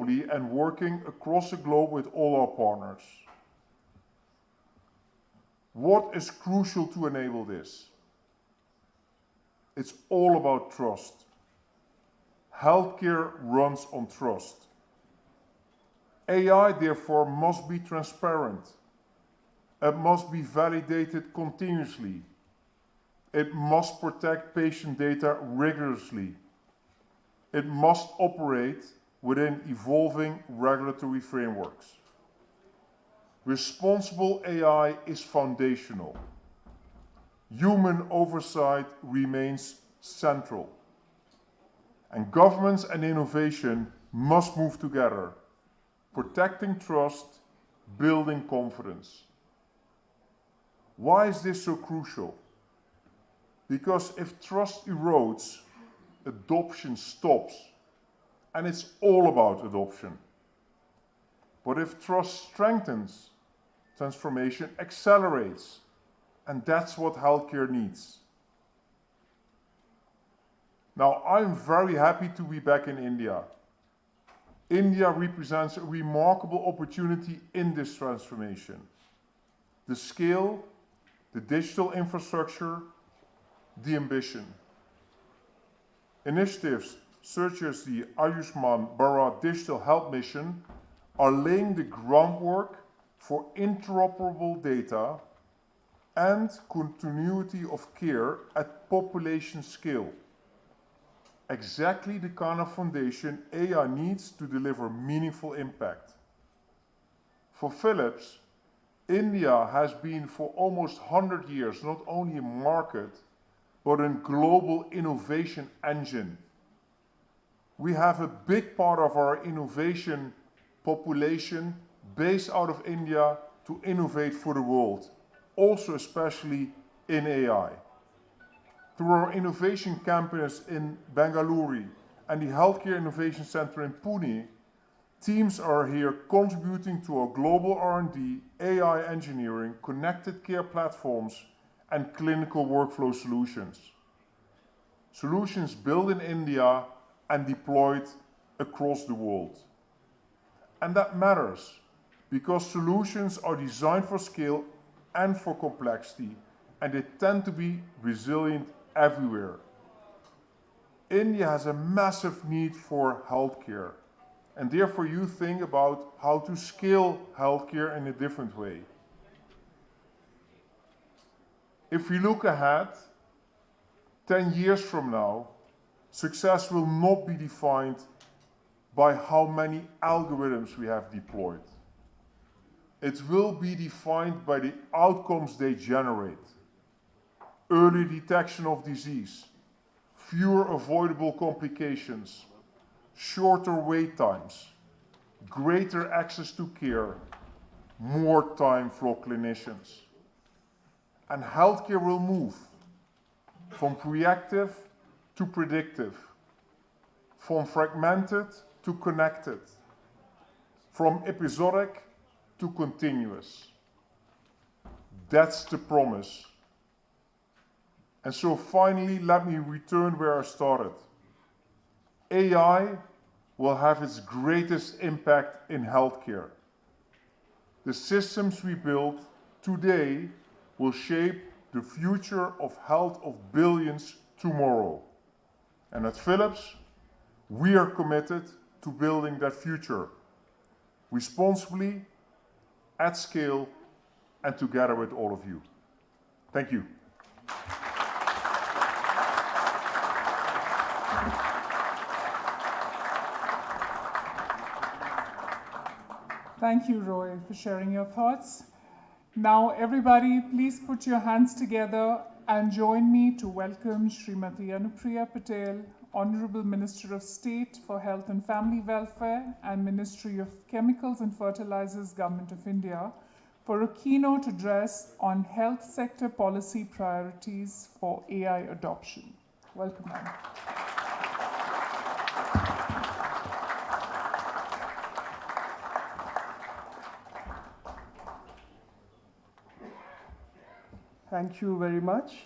globally and working across the globe with all our partners. What is crucial to enable this? It's all about trust. Healthcare runs on trust. AI, therefore, must be transparent. It must be validated continuously. It must protect patient data rigorously. It must operate within evolving regulatory frameworks. Responsible AI is foundational. Human oversight remains central. And governments and innovation must move together, protecting trust, building confidence. Why is this so crucial? Because if trust erodes, adoption stops. And it's all about adoption. But if trust strengthens, transformation accelerates. And that's what healthcare needs. Now, I'm very happy to be back in India. India represents a remarkable opportunity in this transformation. The scale, the digital infrastructure, the ambition. Initiatives such as the Ayushman Bharat Digital Health Mission are laying the groundwork for interoperable data and continuity of care at population scale. Exactly the kind of foundation AI needs to deliver meaningful impact. For Philips, India has been for almost 100 years not only a market, but a global innovation engine. We have a big part of our innovation population based out of India to innovate for the world, also especially in AI. Through our innovation campus in Bengaluru and the Healthcare Innovation Center in Pune, teams are here contributing to our global R&D, AI engineering, connected care platforms, and clinical workflow solutions. Solutions built in India and deployed across the world. And that matters because solutions are designed for scale and for complexity, and they tend to be resilient everywhere. India has a massive need for healthcare, and therefore you think about how to scale healthcare in a different way. If we look ahead, 10 years from now, success will not be defined by how many algorithms we have deployed. It will be defined by the outcomes they generate. Early detection of disease, fewer avoidable complications, shorter wait times, greater access to care, more time for clinicians. And healthcare will move from reactive to predictive, from fragmented to connected, from episodic to continuous. That's the promise. And so finally, let me return where I started. AI will have its greatest impact in healthcare. The systems we build today will shape the future of health of billions tomorrow. And at Philips, we are committed to building that future responsibly, at scale, and together with all of you. Thank you. Thank you, Roy, for sharing your thoughts. Now, everybody, please put your hands together and join me to welcome Srimati Anupriya Patel, Honorable Minister of State for Health and Family Welfare and Ministry of Chemicals and Fertilizers, Government of India, for a keynote address on health sector policy priorities for AI adoption. Welcome, ma'am. Thank you very much.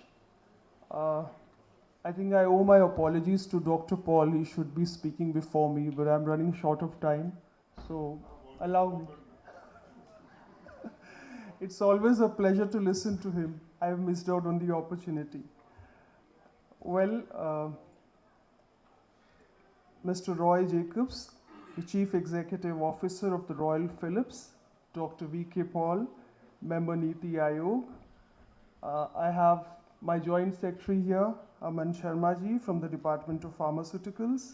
I think I owe my apologies to Dr. Paul. He should be speaking before me, but I'm running short of time. so allow me. It's always a pleasure to listen to him. I've missed out on the opportunity. Well, Mr. Roy Jacobs, the Chief Executive Officer of the Royal Philips, Dr. V.K. Paul, Member Niti Aayog. I have my Joint Secretary here, Aman Sharma ji from the Department of Pharmaceuticals,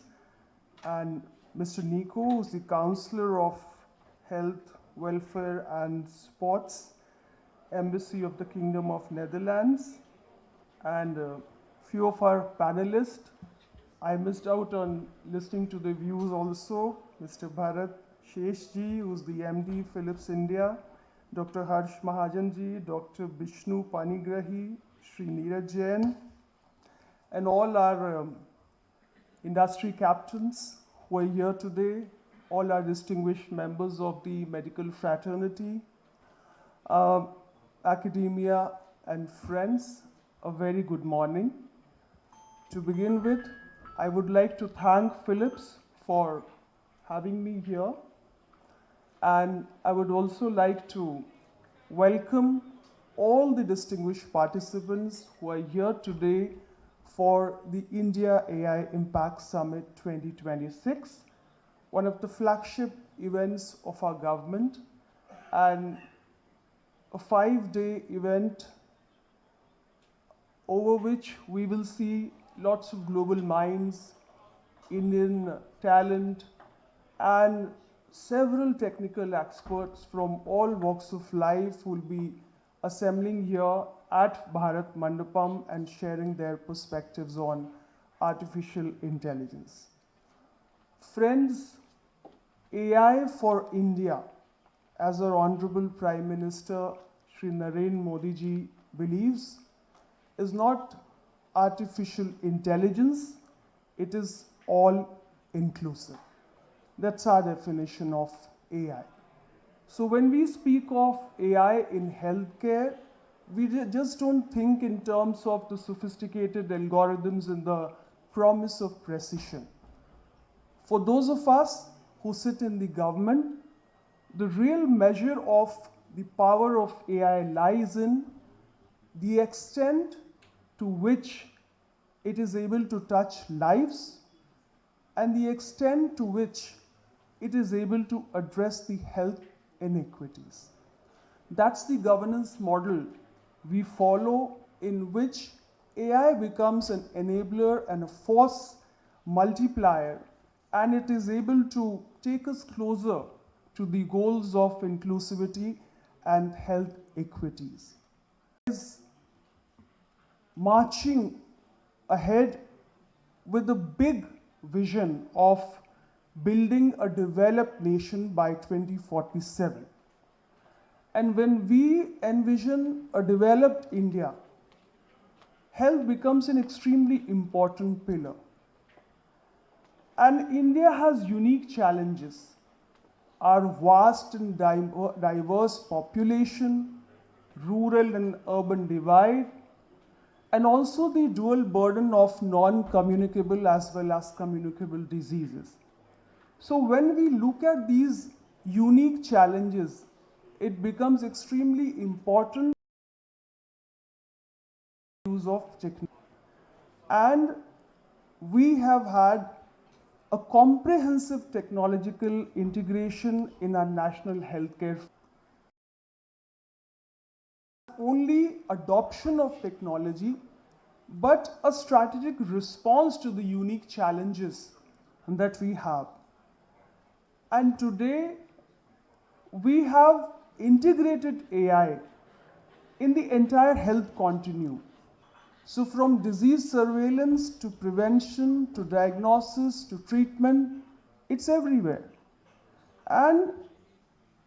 and Mr. Nico, who's the Counselor of Health, Welfare and Sports, Embassy of the Kingdom of Netherlands, and a few of our panelists. I missed out on listening to the views also. Mr. Bharat Sheshji, who's the MD Philips India, Dr. Harsh Mahajanji, Dr. Vishnu Panigrahi, Sri Neeraj Jain, and all our industry captains who are here today, all our distinguished members of the medical fraternity, academia and friends, a very good morning. To begin with, I would like to thank Philips for having me here, and I would also like to welcome all the distinguished participants who are here today for the India AI Impact Summit 2026, one of the flagship events of our government, and a 5-day event over which we will see lots of global minds, Indian talent, and several technical experts from all walks of life who will be assembling here at Bharat Mandapam and sharing their perspectives on artificial intelligence. Friends, AI for India, as our Honorable Prime Minister Shri Narendra Modi ji believes, is not artificial intelligence, it is all inclusive. That's our definition of AI. So when we speak of AI in healthcare, we just don't think in terms of the sophisticated algorithms and the promise of precision. For those of us who sit in the government, the real measure of the power of AI lies in the extent to which it is able to touch lives and the extent to which it is able to address the health inequities. That's the governance model we follow, in which AI becomes an enabler and a force multiplier, and it is able to take us closer to the goals of inclusivity and health equities. Is marching ahead with a big vision of building a developed nation by 2047. And when we envision a developed India, health becomes an extremely important pillar. And India has unique challenges. Our vast and diverse population, rural and urban divide, and also the dual burden of non-communicable as well as communicable diseases. So when we look at these unique challenges, it becomes extremely important use of technology. And we have had a comprehensive technological integration in our national healthcare. Only adoption of technology, but a strategic response to the unique challenges that we have. And today, we have integrated AI in the entire health continuum. So from disease surveillance to prevention to diagnosis to treatment, it's everywhere. And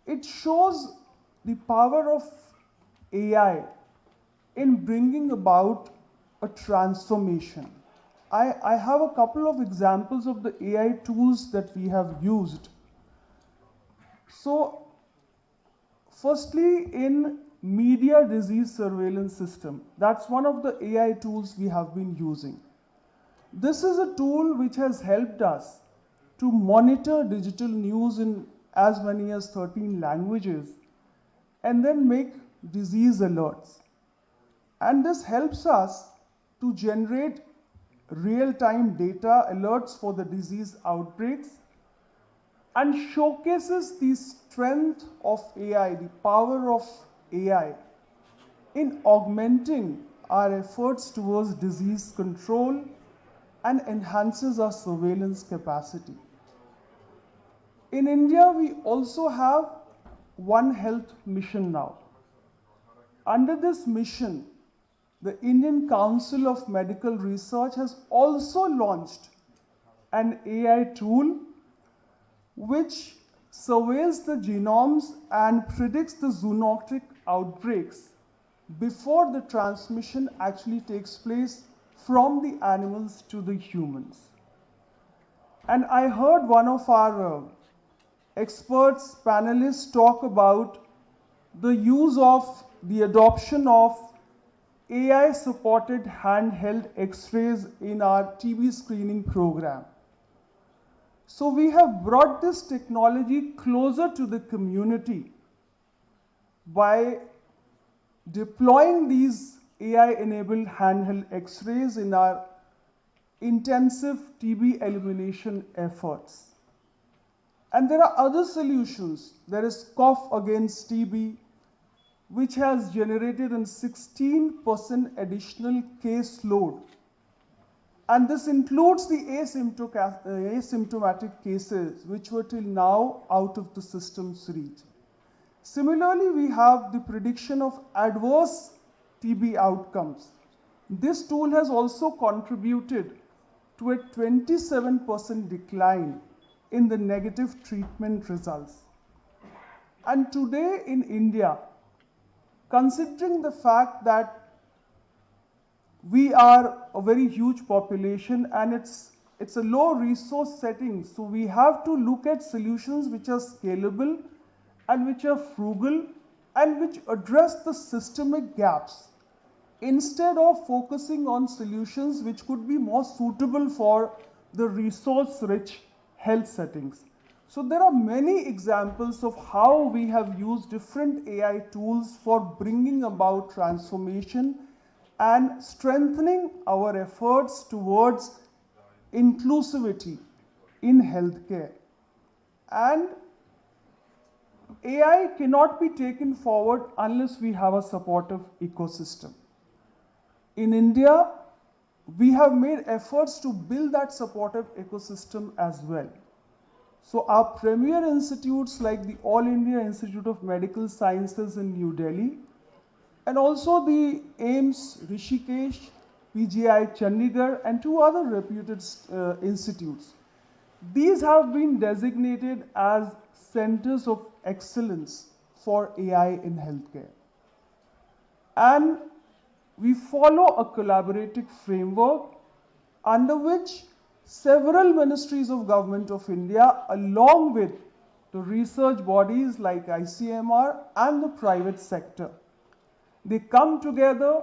it shows the power of AI in bringing about a transformation. I have a couple of examples of the AI tools that we have used. So, firstly, in media disease surveillance system, that's one of the AI tools we have been using. This is a tool which has helped us to monitor digital news in as many as 13 languages and then make disease alerts. And this helps us to generate real-time data alerts for the disease outbreaks and showcases the strength of AI, the power of AI in augmenting our efforts towards disease control and enhances our surveillance capacity. In India, we also have One Health mission now. Under this mission, the Indian Council of Medical Research has also launched an AI tool which surveys the genomes and predicts the zoonotic outbreaks before the transmission actually takes place from the animals to the humans. And I heard one of our experts, panelists talk about the use of the adoption of AI-supported handheld X-rays in our TB screening program. So we have brought this technology closer to the community by deploying these AI-enabled handheld X-rays in our intensive TB elimination efforts. And there are other solutions. There is Cough Against TB, which has generated a 16% additional caseload. And this includes the asymptomatic cases, which were till now out of the system's reach. Similarly, we have the prediction of adverse TB outcomes. This tool has also contributed to a 27% decline in the negative treatment results. And today in India, considering the fact that we are a very huge population and it's a low resource setting, so we have to look at solutions which are scalable and which are frugal and which address the systemic gaps instead of focusing on solutions which could be more suitable for the resource-rich health settings. So there are many examples of how we have used different AI tools for bringing about transformation and strengthening our efforts towards inclusivity in healthcare. And AI cannot be taken forward unless we have a supportive ecosystem. In India, we have made efforts to build that supportive ecosystem as well. So our premier institutes like the All India Institute of Medical Sciences in New Delhi, and also the AIIMS Rishikesh, PGI Chandigarh, and two other reputed institutes. These have been designated as centers of excellence for AI in healthcare. And we follow a collaborative framework under which several ministries of government of India, along with the research bodies like ICMR and the private sector, they come together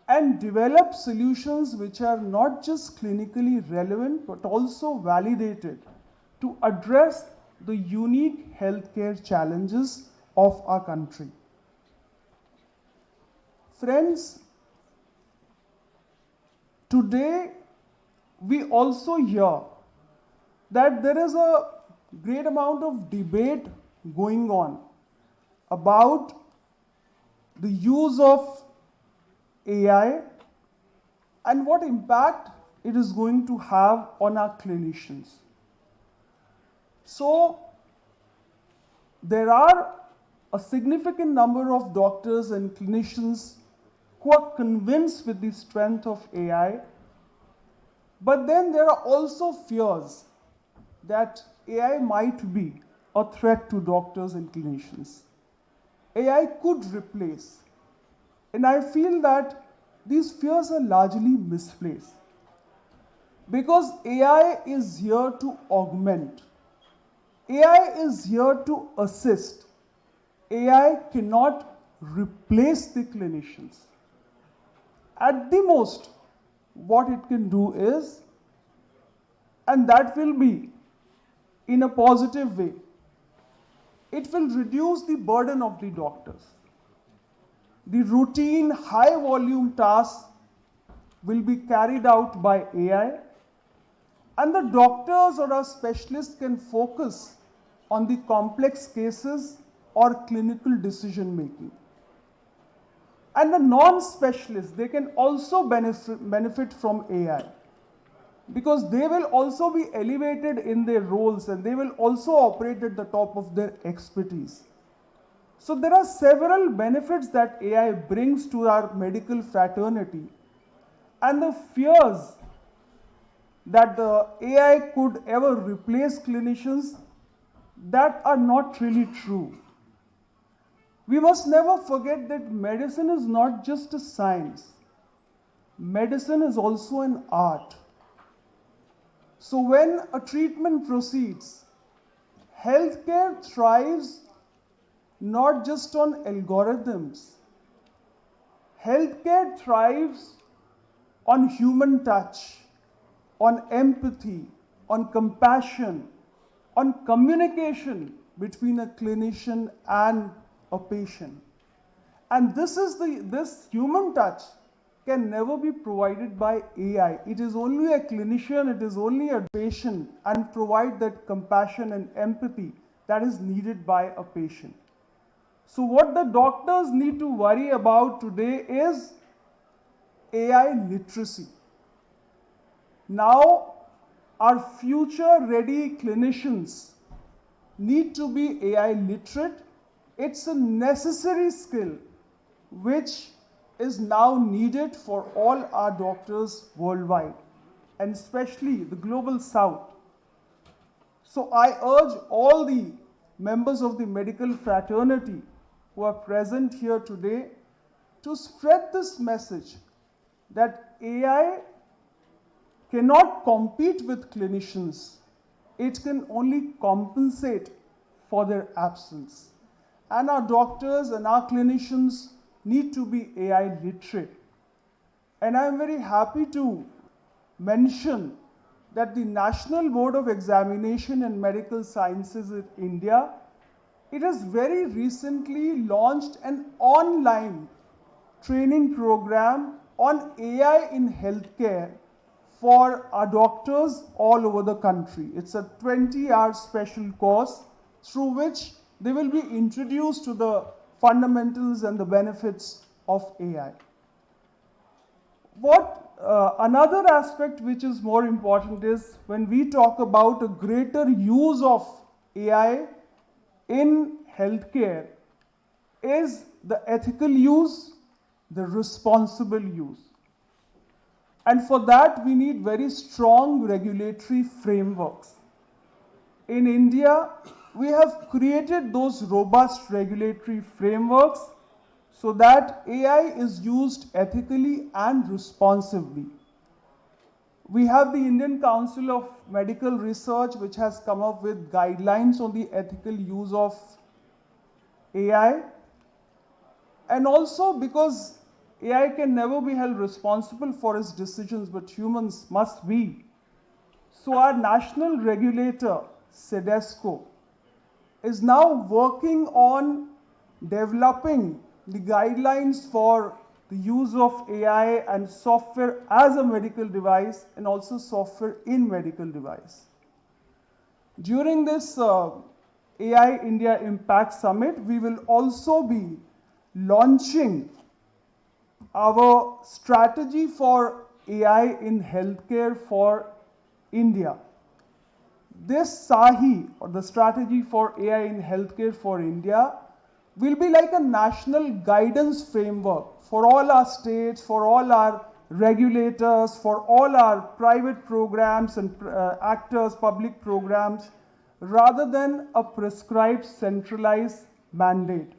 and develop solutions which are not just clinically relevant but also validated to address the unique healthcare challenges of our country. Friends, today we also hear that there is a great amount of debate going on about the use of AI and what impact it is going to have on our clinicians. So there are a significant number of doctors and clinicians who are convinced with the strength of AI, but then there are also fears that AI might be a threat to doctors and clinicians. AI could replace. And I feel that these fears are largely misplaced. Because AI is here to augment. AI is here to assist. AI cannot replace the clinicians. At the most, what it can do is, and that will be in a positive way, it will reduce the burden of the doctors. The routine, high volume tasks will be carried out by AI, and the doctors or our specialists can focus on the complex cases or clinical decision making. And the non-specialists, they can also benefit from AI, because they will also be elevated in their roles and they will also operate at the top of their expertise. So there are several benefits that AI brings to our medical fraternity, and the fears that the AI could ever replace clinicians, that are not really true. We must never forget that medicine is not just a science. Medicine is also an art. So when a treatment proceeds, healthcare thrives not just on algorithms. Healthcare thrives on human touch, on empathy, on compassion, on communication between a clinician and a patient. And this human touch can never be provided by AI. It is only a clinician, it is only a patient, and provide that compassion and empathy that is needed by a patient. So what the doctors need to worry about today is AI literacy. Now, our future-ready clinicians need to be AI literate. It's a necessary skill which is now needed for all our doctors worldwide, and especially the global south. So I urge all the members of the medical fraternity who are present here today to spread this message that AI cannot compete with clinicians. It can only compensate for their absence. And our doctors and our clinicians need to be AI literate. And I'm very happy to mention that the National Board of Examination and Medical Sciences in India, it has very recently launched an online training program on AI in healthcare for our doctors all over the country. It's a 20-hour special course through which they will be introduced to the fundamentals and the benefits of AI. Another aspect which is more important is when we talk about a greater use of AI in healthcare is the ethical use, the responsible use. And for that, we need very strong regulatory frameworks. In India, we have created those robust regulatory frameworks so that AI is used ethically and responsibly. We have the Indian Council of Medical Research, which has come up with guidelines on the ethical use of AI. And also because AI can never be held responsible for its decisions, but humans must be. So our national regulator, CDSCO, is now working on developing the guidelines for the use of AI and software as a medical device, and also software in medical device. During this AI India Impact Summit, we will also be launching our strategy for AI in healthcare for India. This SAHI, or the strategy for AI in healthcare for India, will be like a national guidance framework for all our states, for all our regulators, for all our private programs and actors, public programs, rather than a prescribed centralized mandate.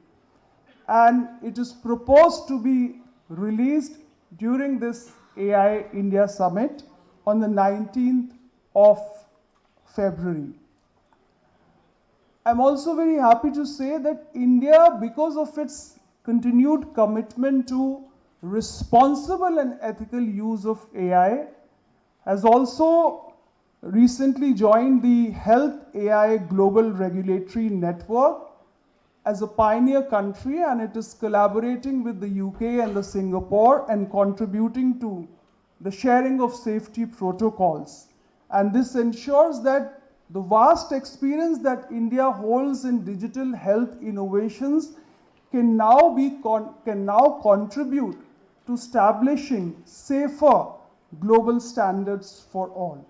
And it is proposed to be released during this AI India Summit on the 19th of February. I'm also very happy to say that India, because of its continued commitment to responsible and ethical use of AI, has also recently joined the Health AI Global Regulatory Network, as a pioneer country, and it is collaborating with the UK and the Singapore and contributing to the sharing of safety protocols. And this ensures that the vast experience that India holds in digital health innovations can now contribute to establishing safer global standards for all.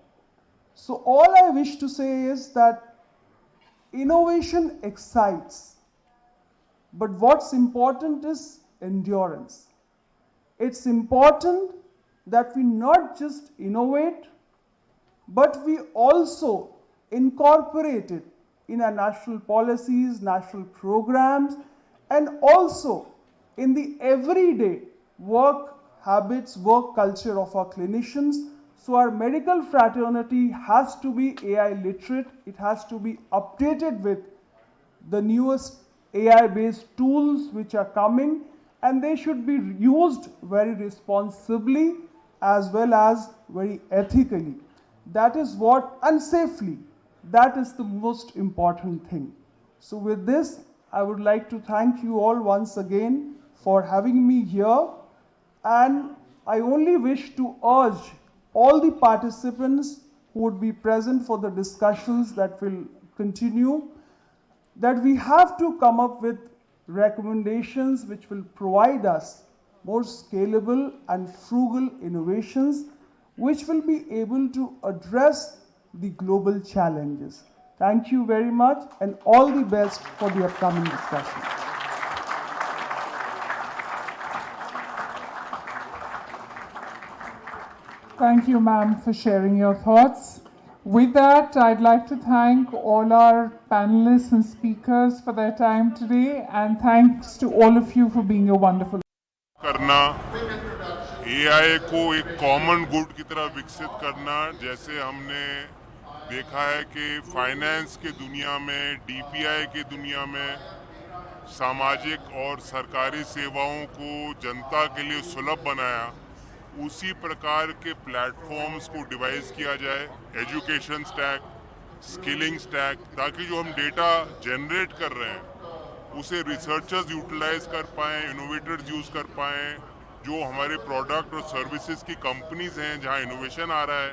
So all I wish to say is that innovation excites, but what's important is endurance. It's important that we not just innovate, but we also incorporate it in our national policies, national programs, and also in the everyday work habits, work culture of our clinicians. So our medical fraternity has to be AI literate. It has to be updated with the newest AI-based tools which are coming, and they should be used very responsibly as well as very ethically. That is what, and safely. That is the most important thing. So with this, I would like to thank you all once again for having me here. And I only wish to urge all the participants who would be present for the discussions that will continue, that we have to come up with recommendations which will provide us more scalable and frugal innovations which will be able to address the global challenges. Thank you very much, and all the best for the upcoming discussion. Thank you, ma'am, for sharing your thoughts. With that, I'd like to thank all our panelists and speakers for their time today, and thanks to all of you for being a wonderful. करना, AI को एक common good की तरह विकसित करना, जैसे हमने देखा है कि फाइनेंस की दुनिया में, DPI की दुनिया में सामाजिक और सरकारी सेवाओं को जनता के लिए सुलभ बनाया, उसी प्रकार के प्लेटफॉर्म्स को डिवाइस किया जाए, एजुकेशन स्टैक, स्किलिंग स्टैक, ताकि जो हम डेटा जनरेट कर रहे हैं उसे रिसर्चर्स यूटिलाइज कर पाएँ, इनोवेटर्स यूज़ कर पाएँ, जो हमारे प्रोडक्ट और सर्विसेज की कंपनीज हैं जहां इनोवेशन आ रहा है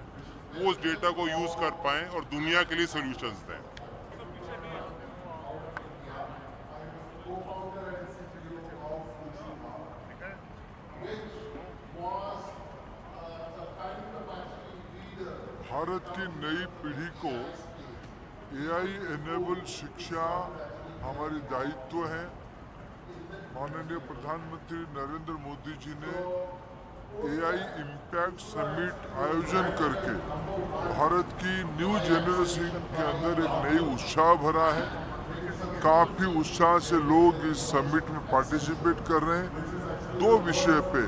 वो उस डेटा को यूज़ कर पाएँ और दुनिया के लिए सॉल्यूशंस दें। भारत की नई पीढ़ी को AI एनेबल शिक्षा हमारी दायित्व है। माननीय प्रधानमंत्री नरेंद्र मोदी जी ने AI इम्पैक्ट समिट आयोजन करके भारत की न्यू जनरेशन के अंदर एक नई उत्साह भरा है। काफ़ी उत्साह से लोग इस समिट में पार्टिसिपेट कर रहे हैं। दो विषय पे,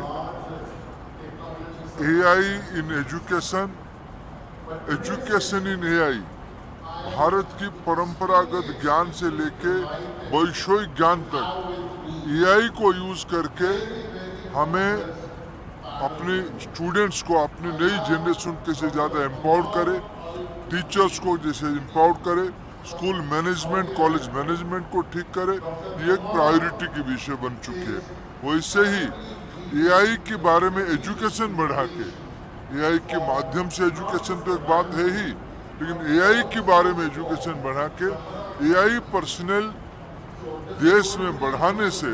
AI in education, education in AI, Bharat की परंपरागत ज्ञान से लेके वैश्विक ज्ञान तक AI को यूज़ करके हमें अपने स्टूडेंट्स को, अपनी नई जनरेशन के से ज़्यादा एम्पावर करे, टीचर्स को जैसे एम्पावर करे, स्कूल मैनेजमेंट, कॉलेज मैनेजमेंट को ठीक करे, ये एक प्रायोरिटी की विषय बन चुकी है। वैसे ही AI के बारे में एजुकेशन बढ़ा के, AI के माध्यम से एजुकेशन तो एक बात है ही, लेकिन AI के बारे में एजुकेशन बढ़ा के AI पर्सनल देश में बढ़ाने से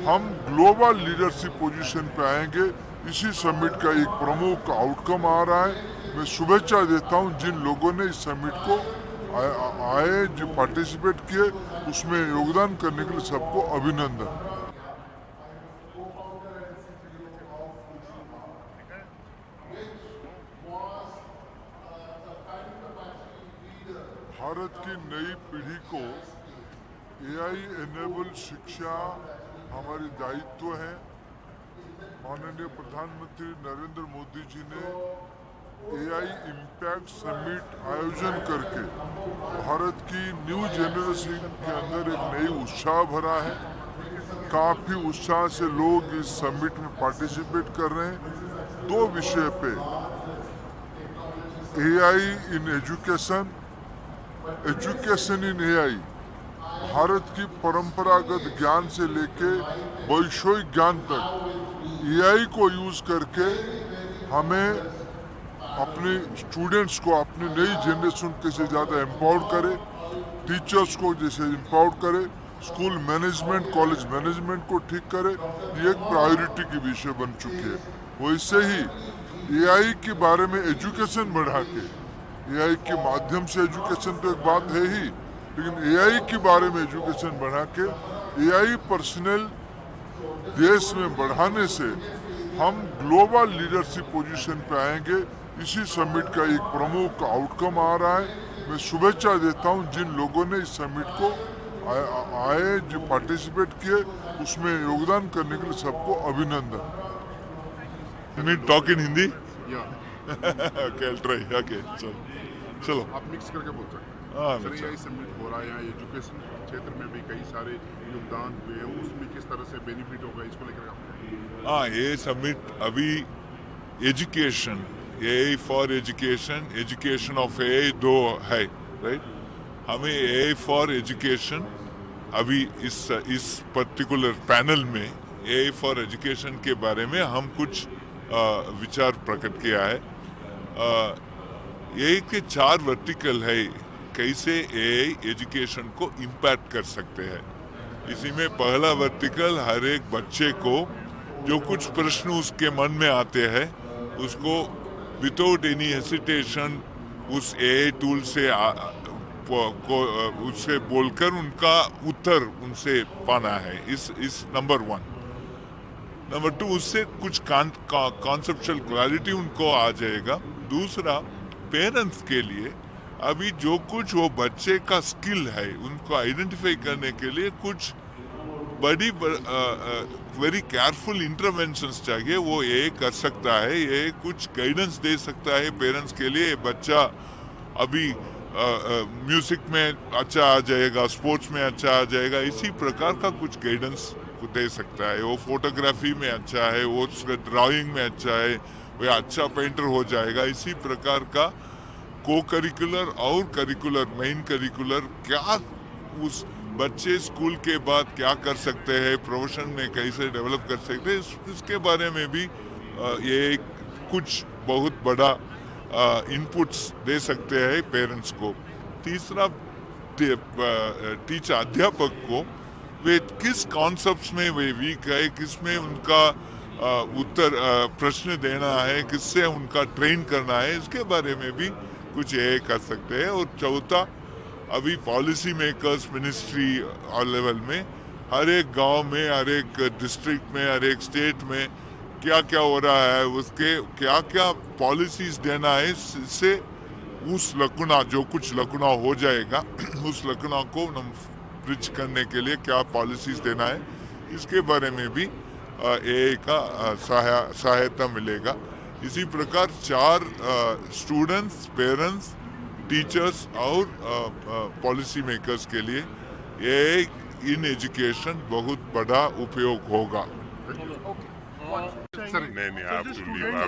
हम ग्लोबल लीडरशिप पोजीशन पे आएंगे। इसी समिट का एक प्रमुख आउटकम आ रहा है। मैं शुभेच्छा देता हूं जिन लोगों ने इस समिट को आए, जो पार्टिसिपेट किए, उसमें योगदान करने के लिए सबको अभिनंदन। भारत की नई पीढ़ी को AI एनेबल शिक्षा हमारी दायित्व है। माननीय प्रधानमंत्री नरेंद्र मोदी जी ने AI इम्पैक्ट समिट आयोजन करके भारत की न्यू जनरेशन के अंदर एक नई उत्साह भरा है। काफ़ी उत्साह से लोग इस समिट में पार्टिसिपेट कर रहे हैं। दो विषय पे, AI in education, education in AI, Bharat की परंपरागत ज्ञान से लेके वैश्विक ज्ञान तक एआई को यूज करके हमें अपने स्टूडेंट्स को, अपनी नई जनरेशन के से ज़्यादा एम्पावर करे, टीचर्स को जैसे एम्पावर करे, स्कूल मैनेजमेंट, कॉलेज मैनेजमेंट को ठीक करे, ये एक प्रायोरिटी की विषय बन चुकी है। वैसे ही एआई के बारे में एजुकेशन बढ़ा के, एआई के माध्यम से एजुकेशन तो एक बात है ही, लेकिन एआई के बारे में एजुकेशन बढ़ा के एआई पर्सनल देश में बढ़ाने से हम ग्लोबल लीडरशिप पोजीशन पे आएंगे। इसी समिट का एक प्रमुख आउटकम आ रहा है। मैं शुभेच्छा देता हूं जिन लोगों ने इस समिट को आए, जो पार्टिसिपेट किए, उसमें योगदान करने के लिए सबको अभिनंदन। Talk in Hindi. चलो आप मिक्स करके बोल सकते हैं। सर यही समिट हो रहा है, यहाँ एजुकेशन क्षेत्र में भी कई सारे योगदान हुए हैं, उसमें किस तरह से बेनिफिट होगा इसको लेकर आप? हाँ, ये समिट अभी education, AI for education, education of AI दो है, राइट। हमें एआई फॉर एजुकेशन अभी इस पर्टिकुलर पैनल में एआई फॉर एजुकेशन के बारे में हम कुछ विचार प्रकट किया है। एआई के 4 वर्टिकल है, कैसे एआई एजुकेशन को इम्पैक्ट कर सकते हैं। इसी में पहला वर्टिकल, हर एक बच्चे को जो कुछ प्रश्न उसके मन में आते हैं उसको विदाउट एनी हेसिटेशन उस एआई टूल से उससे बोलकर उनका उत्तर उनसे पाना है। इस नंबर 1। नंबर 2, उससे कुछ कॉन्सेप्चुअल क्लैरिटी उनको आ जाएगा। दूसरा, पेरेंट्स के लिए अभी जो कुछ वो बच्चे का स्किल है उनको आइडेंटिफाई करने के लिए कुछ बड़ी वेरी केयरफुल इंटरवेंशंस चाहिए, वो ये कर सकता है। ये कुछ गाइडेंस दे सकता है पेरेंट्स के लिए। बच्चा अभी म्यूजिक में अच्छा आ जाएगा, स्पोर्ट्स में अच्छा आ जाएगा, इसी प्रकार का कुछ गाइडेंस दे सकता है। वो फोटोग्राफी में अच्छा है, वो ड्राइंग में अच्छा है, वो अच्छा पेंटर हो जाएगा। इसी प्रकार का को करिकुलर और करिकुलर, मेन करिकुलर, क्या उस बच्चे स्कूल के बाद क्या कर सकते हैं, प्रोफेशन में कैसे डेवलप कर सकते हैं, इसके बारे में भी ये कुछ बहुत बड़ा इनपुट्स दे सकते हैं पेरेंट्स को। तीसरा, टीचर, अध्यापक को वे किस कॉन्सेप्ट्स में वे वीक है, किस में उनका उत्तर प्रश्न देना है, किससे उनका ट्रेन करना है, इसके बारे में भी कुछ ये कर सकते हैं। और चौथा, अभी पॉलिसी मेकर्स, मिनिस्ट्री और लेवल में हर एक गांव में, हर एक डिस्ट्रिक्ट में, हर एक स्टेट में क्या क्या हो रहा है, उसके क्या क्या पॉलिसीज देना है, इससे उस लकुना, जो कुछ लकुना हो जाएगा उस लकुना को ब्रिज करने के लिए क्या पॉलिसीज देना है, इसके बारे में भी एआई का सहायता मिलेगा। इसी प्रकार 4 स्टूडेंट्स, पेरेंट्स, टीचर्स और पॉलिसी मेकर्स के लिए एआई इन एजुकेशन बहुत बड़ा उपयोग होगा। सर नहीं,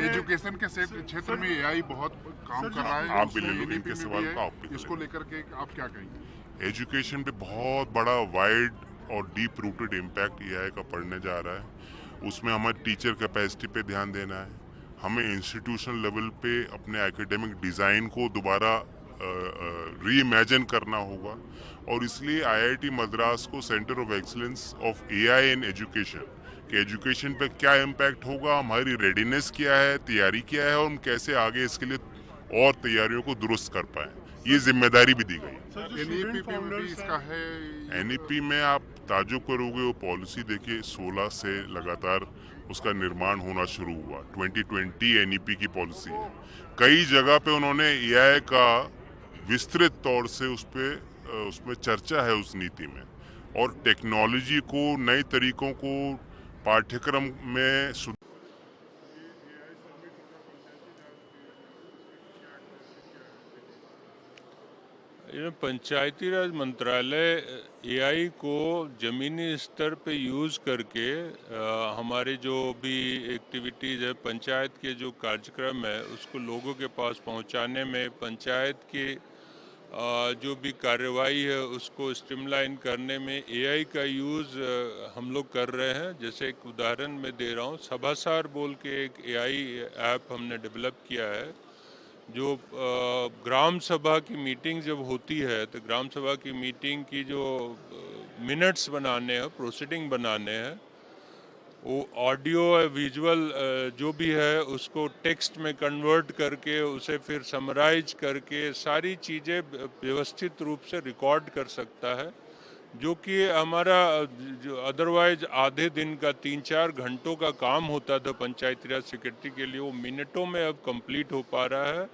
एजुकेशन के क्षेत्र में एआई बहुत काम कर रहा है। आप भी ले लो इनके सवाल का, इसको लेकर के आप क्या कहेंगे? एजुकेशन पे बहुत बड़ा वाइड और डीप रूटेड इम्पैक्ट एआई का पड़ने जा रहा है। उसमें हमारी टीचर कैपेसिटी पे ध्यान देना है, हमें इंस्टीट्यूशनल लेवल पे अपने एकेडमिक डिज़ाइन को दोबारा री इमेजिन करना होगा। और इसलिए आईआईटी मद्रास को centre of excellence of AI in education कि एजुकेशन पे क्या इम्पैक्ट होगा, हमारी रेडीनेस क्या है, तैयारी क्या है, और हम कैसे आगे इसके लिए और तैयारियों को दुरुस्त कर पाएँ, ये जिम्मेदारी भी दी गई। एनईपी में आप ताजुब करोगे, वो पॉलिसी देखिए 16 से लगातार उसका निर्माण होना शुरू हुआ। 2020 एनईपी की पॉलिसी है। कई जगह पे उन्होंने एआई का विस्तृत तौर से उसमें चर्चा है उस नीति में, और टेक्नोलॉजी को, नए तरीकों को पाठ्यक्रम में पंचायती राज मंत्रालय एआई को ज़मीनी स्तर पे यूज़ करके हमारे जो भी एक्टिविटीज़ है, पंचायत के जो कार्यक्रम है, उसको लोगों के पास पहुंचाने में, पंचायत के जो भी कार्रवाई है उसको स्ट्रीमलाइन करने में एआई का यूज़ हम लोग कर रहे हैं। जैसे एक उदाहरण मैं दे रहा हूँ, सभासार बोल के एक एआई ऐप हमने डेवलप किया है, जो ग्राम सभा की मीटिंग जब होती है तो ग्राम सभा की मीटिंग की जो मिनट्स बनाने हैं, प्रोसीडिंग बनाने हैं, वो ऑडियो विजुअल जो भी है उसको टेक्स्ट में कन्वर्ट करके उसे फिर समराइज करके सारी चीज़ें व्यवस्थित रूप से रिकॉर्ड कर सकता है, जो कि हमारा जो अदरवाइज आधे दिन का 3-4 घंटों का काम होता था पंचायती राज सेक्रेटरी के लिए, वो मिनटों में अब कंप्लीट हो पा रहा है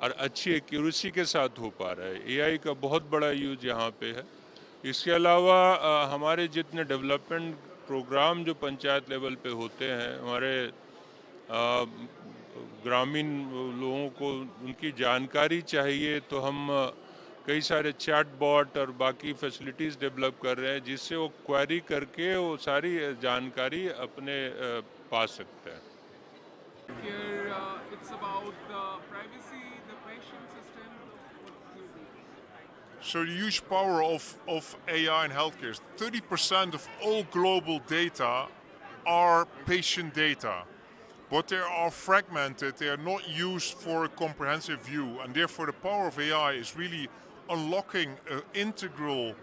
और अच्छी एक्यूरेसी के साथ हो पा रहा है। एआई का बहुत बड़ा यूज यहाँ पे है। इसके अलावा हमारे जितने डेवलपमेंट प्रोग्राम जो पंचायत लेवल पे होते हैं, हमारे ग्रामीण लोगों को उनकी जानकारी चाहिए, तो हम कई सारे चैट बॉट और बाकी फैसिलिटीज़ डेवलप कर रहे हैं, जिससे वो क्वेरी करके वो सारी जानकारी अपने पा सकते हैं। Here, it's about the privacy, the pension system. So the huge power of AI in healthcare is 30% of all global data are patient data. But they are fragmented, they are not used for a comprehensive view, and therefore the power of AI is really unlocking an integral,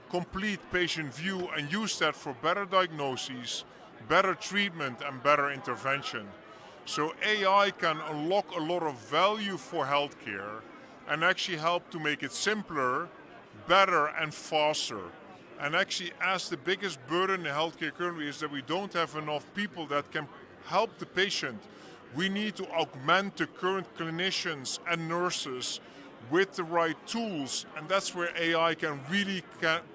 complete patient view and use that for better diagnoses, better treatment and better intervention. So AI can unlock a lot of value for healthcare and actually help to make it simpler, better and faster. And actually, as the biggest burden in healthcare currently is that we don't have enough people that can help the patient, we need to augment the current clinicians and nurses with the right tools, and that's where AI can really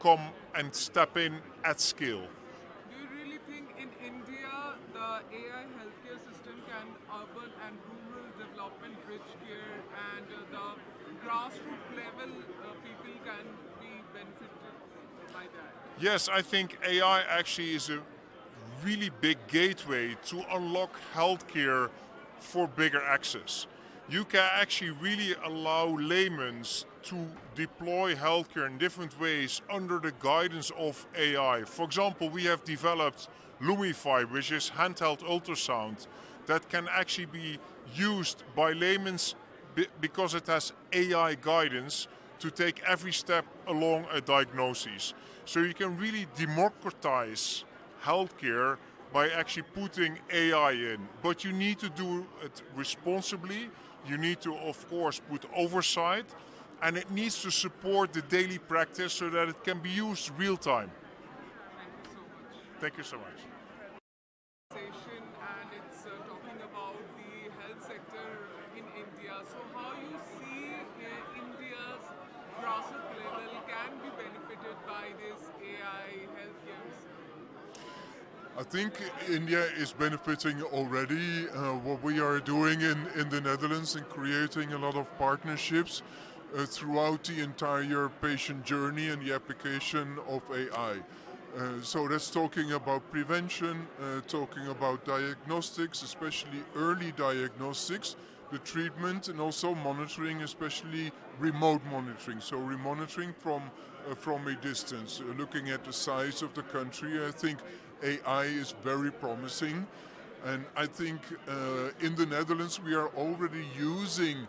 come and step in at scale. Do you really think in India the AI healthcare system can urban and rural development bridge care, and the grassroots level people can be benefited by that? Yes, I think AI actually is a really big gateway to unlock healthcare for bigger access. You can actually really allow laymen to deploy healthcare in different ways under the guidance of AI. For example, we have developed Lumify, which is handheld ultrasound that can actually be used by laymen because it has AI guidance to take every step along a diagnosis. So you can really democratize healthcare by actually putting AI in. But you need to do it responsibly. You need to, of course, put oversight, and it needs to support the daily practice so that it can be used real time. Thank you so much. Thank you so much. And it's talking about the health sector in India. So how you see India's grassroots level can be benefited by this AI healthcare system? I think India is benefiting already. What we are doing in the Netherlands and creating a lot of partnerships throughout the entire patient journey and the application of AI. So that's talking about prevention, talking about diagnostics, especially early diagnostics, the treatment, and also monitoring, especially remote monitoring. So remonitoring from a distance, looking at the size of the country. I think AI is very promising, and I think in the Netherlands we are already using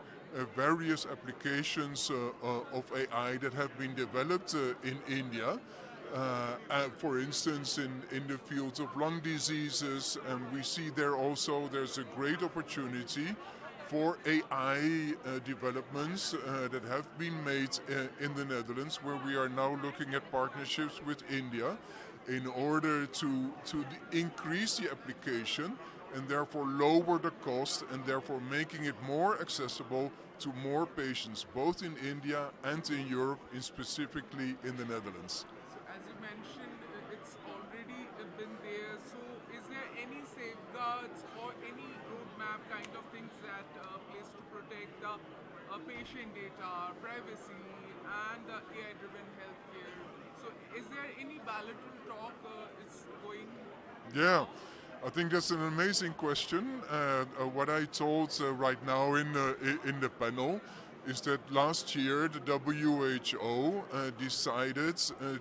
various applications of AI that have been developed in India. For instance, in the fields of lung diseases, and we see there also there's a great opportunity for AI developments that have been made in the Netherlands, where we are now looking at partnerships with India in order to increase the application and therefore lower the cost and therefore making it more accessible to more patients, both in India and in Europe, and specifically in the Netherlands. As you mentioned, it's already been there. So is there any safeguards or any roadmap kind of things that place to protect the patient data, privacy, and AI-driven healthcare? So is there any bilateral talk is going? Yeah, I think that's an amazing question. What I told right now in the panel is that last year the WHO decided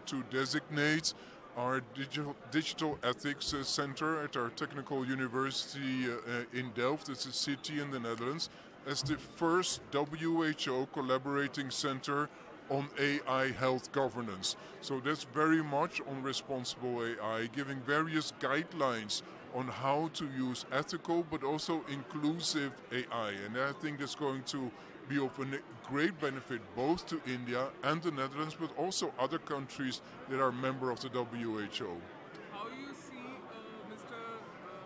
to designate our digital ethics center at our technical university in Delft, it's a city in the Netherlands, as the first WHO collaborating center on AI health governance. So that's very much on responsible AI, giving various guidelines on how to use ethical but also inclusive AI. And I think that's going to be of a great benefit both to India and the Netherlands, but also other countries that are member of the WHO. How you see Mr.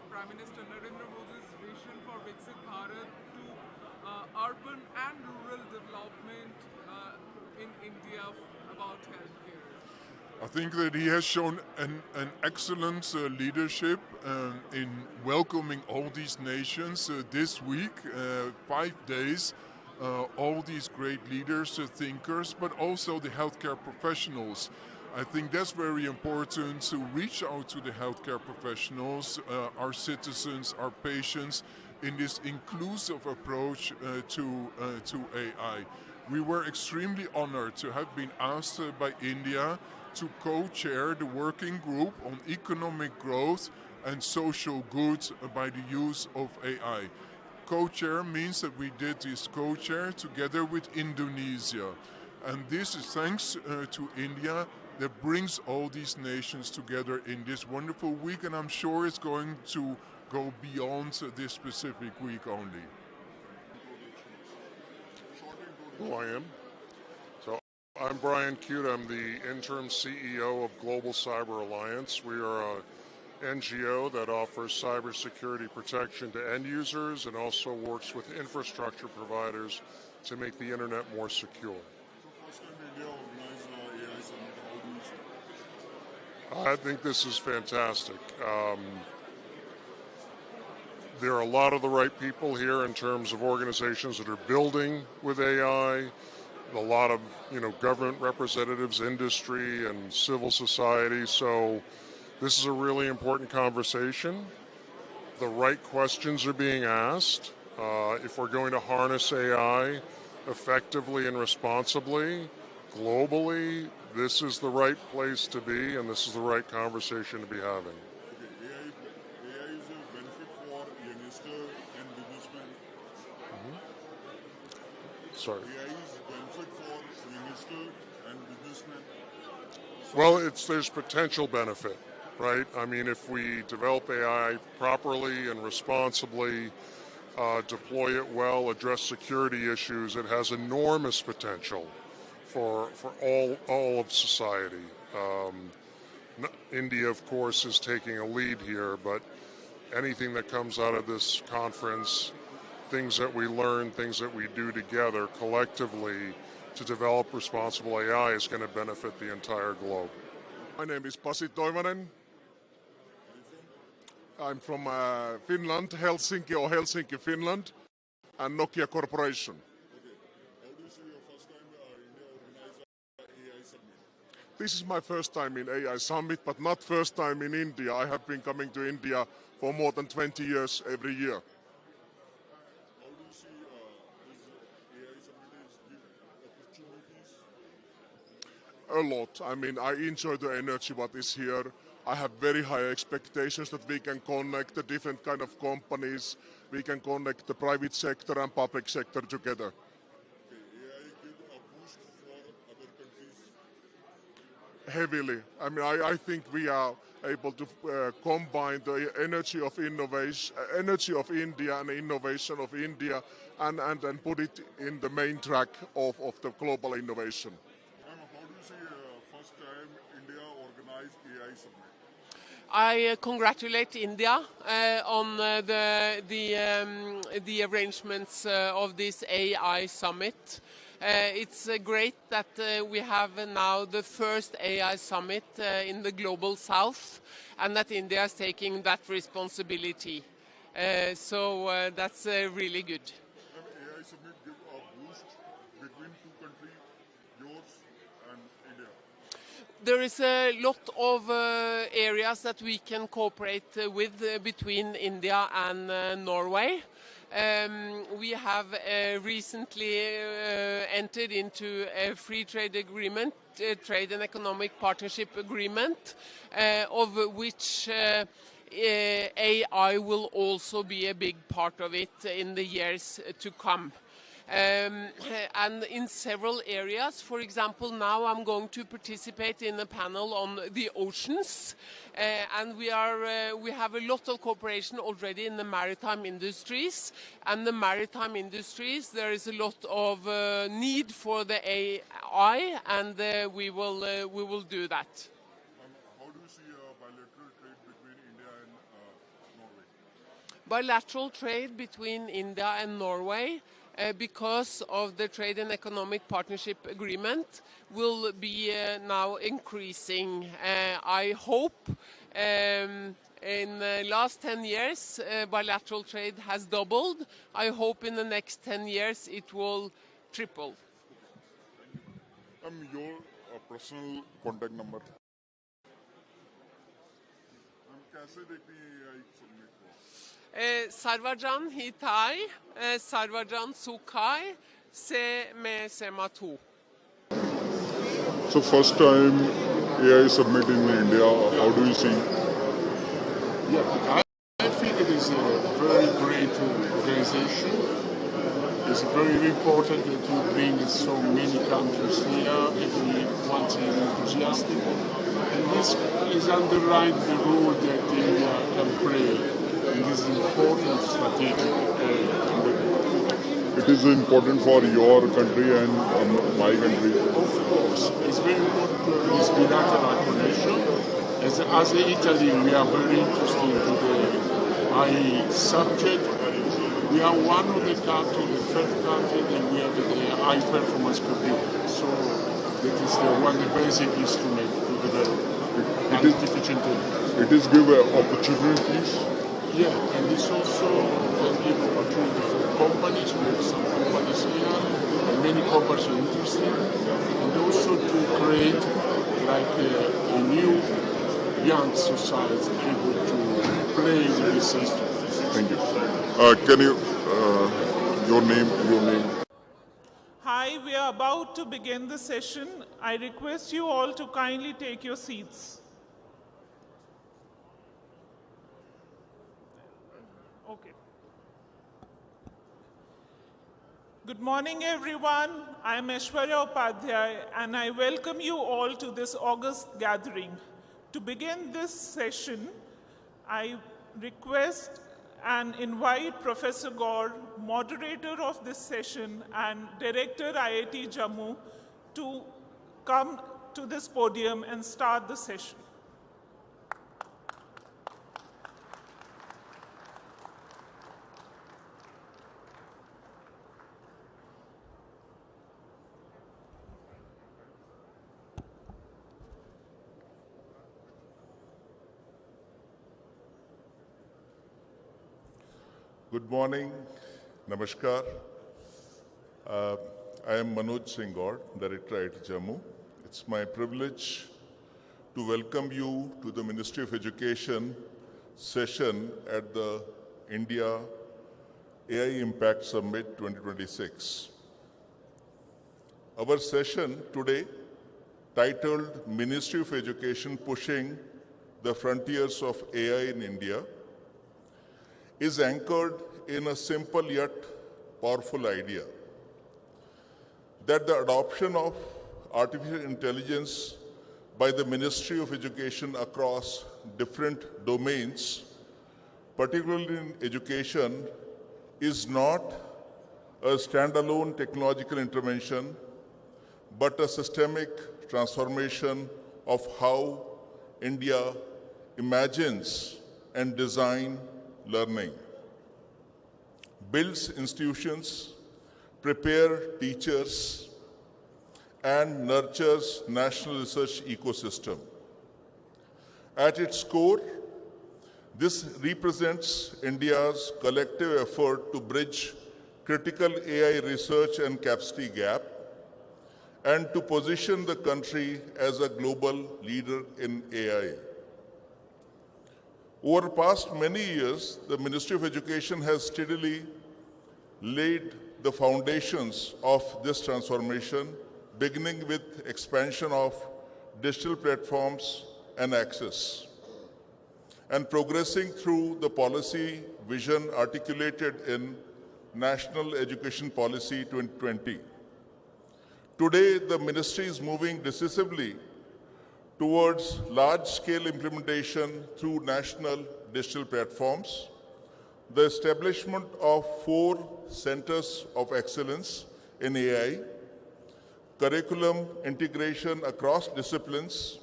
Prime Minister Narendra Modi's vision for Viksit Bharat to urban and rural development in India about healthcare? I think that he has shown an excellent leadership in welcoming all these nations this week, 5 days. All these great leaders, thinkers, but also the healthcare professionals. I think that's very important to reach out to the healthcare professionals, our citizens, our patients, in this inclusive approach to AI. We were extremely honored to have been asked by India to co-chair the working group on economic growth and social good by the use of AI. Co-chair means that we did this co-chair together with Indonesia. And this is thanks to India that brings all these nations together in this wonderful week, and I'm sure it's going to go beyond this specific week only. Who I am? So I'm Brian Cute. I'm the interim CEO of Global Cyber Alliance. We are a NGO that offers cybersecurity protection to end users and also works with infrastructure providers to make the internet more secure. I think this is fantastic. There are a lot of the right people here in terms of organizations that are building with AI, a lot of government representatives, industry, and civil society. So this is a really important conversation. The right questions are being asked. If we're going to harness AI effectively and responsibly, globally, this is the right place to be, and this is the right conversation to be having. AI is a benefit for youngsters and businessmen. Sorry. AI is a benefit for youngsters and businessmen. Well, there's potential benefit. Right? I mean, if we develop AI properly and responsibly, deploy it well, address security issues, it has enormous potential for all of society. India, of course, is taking a lead here, but anything that comes out of this conference, things that we learn, things that we do together collectively to develop responsible AI is going to benefit the entire globe. My name is Pasi Toivonen. I'm from Finland, Helsinki, Finland, and Nokia Corporation. How do you see your first time India organize AI summit? This is my first time in AI Summit, but not first time in India. I have been coming to India for more than 20 years every year. How do you see this AI summit is give opportunities? A lot. I mean, I enjoy the energy what is here. I have very high expectations that we can connect the different kind of companies. We can connect the private sector and public sector together. AI give a boost for other countries? Heavily. I mean, I think we are able to combine the energy of innovation, energy of India and innovation of India, and then put it in the main track of the global innovation. How do you see first time India organized AI summit? I congratulate India on the arrangements of this AI summit. It's great that we have now the first AI summit in the global south, and that India is taking that responsibility. So that's really good. AI summit give a boost between two countries, yours and India. There is a lot of areas that we can cooperate with between India and Norway. We have recently entered into a free trade agreement, trade and economic partnership agreement, of which AI will also be a big part of it in the years to come. And in several areas. For example, now I'm going to participate in a panel on the oceans, and we have a lot of cooperation already in the maritime industries. And the maritime industries, there is a lot of need for the AI, and we will do that. How do you see bilateral trade between India and Norway? Bilateral trade between India and Norway, because of the trade and economic partnership agreement, will be now increasing. I hope in the last 10 years bilateral trade has doubled. I hope in the next 10 years it will triple. Your personal contact number. कैसे देखती हैं AI summit को? Sarvajan Hitai, Sarvajan Sukhai, Se Me Sematu. So first time AI summit in India, how do you see? Yeah, I think it is a very great organization. It's very important that you bring so many countries here, everyone is enthusiastic. And this is underlined the role that India can play in this important strategic It is important for your country and my country. Of course, it's very important to have this bilateral connection. As Italy, we are very interested in the high subject. We are one of the countries, the third country, that we have the high performance computer. So that is one of the basic instruments to develop artificial intelligence. It is give opportunities. Yeah, and this also can give opportunity for companies. We have some companies here, and many companies are interested, and also to create like a new young society able to play with this instrument. Thank you. Can you, your name? Hi, we are about to begin the session. I request you all to kindly take your seats. Okay. Good morning, everyone. I am Ashwini Vaishnaw, and I welcome you all to this August gathering. To begin this session, I request and invite Professor Gaur, moderator of this session and Director IIT Jammu, to come to this podium and start the session. Good morning, Namaskar. I am Manoj Singh Gaur, Director IIT Jammu. It's my privilege to welcome you to the Ministry of Education session at the India AI Impact Summit 2026. Our session today, titled Ministry of Education Pushing the Frontiers of AI in India, is anchored in a simple yet powerful idea that the adoption of artificial intelligence by the Ministry of Education across different domains, particularly in education, is not a standalone technological intervention, but a systemic transformation of how India imagines and designs learning, builds institutions, prepare teachers, and nurtures national research ecosystem. At its core, this represents India's collective effort to bridge critical AI research and capacity gap and to position the country as a global leader in AI. Over the past many years, the Ministry of Education has steadily laid the foundations of this transformation, beginning with expansion of digital platforms and access, and progressing through the policy vision articulated in National Education Policy 2020. Today, the ministry is moving decisively towards large-scale implementation through national digital platforms, the establishment of 4 centers of excellence in AI, curriculum integration across disciplines,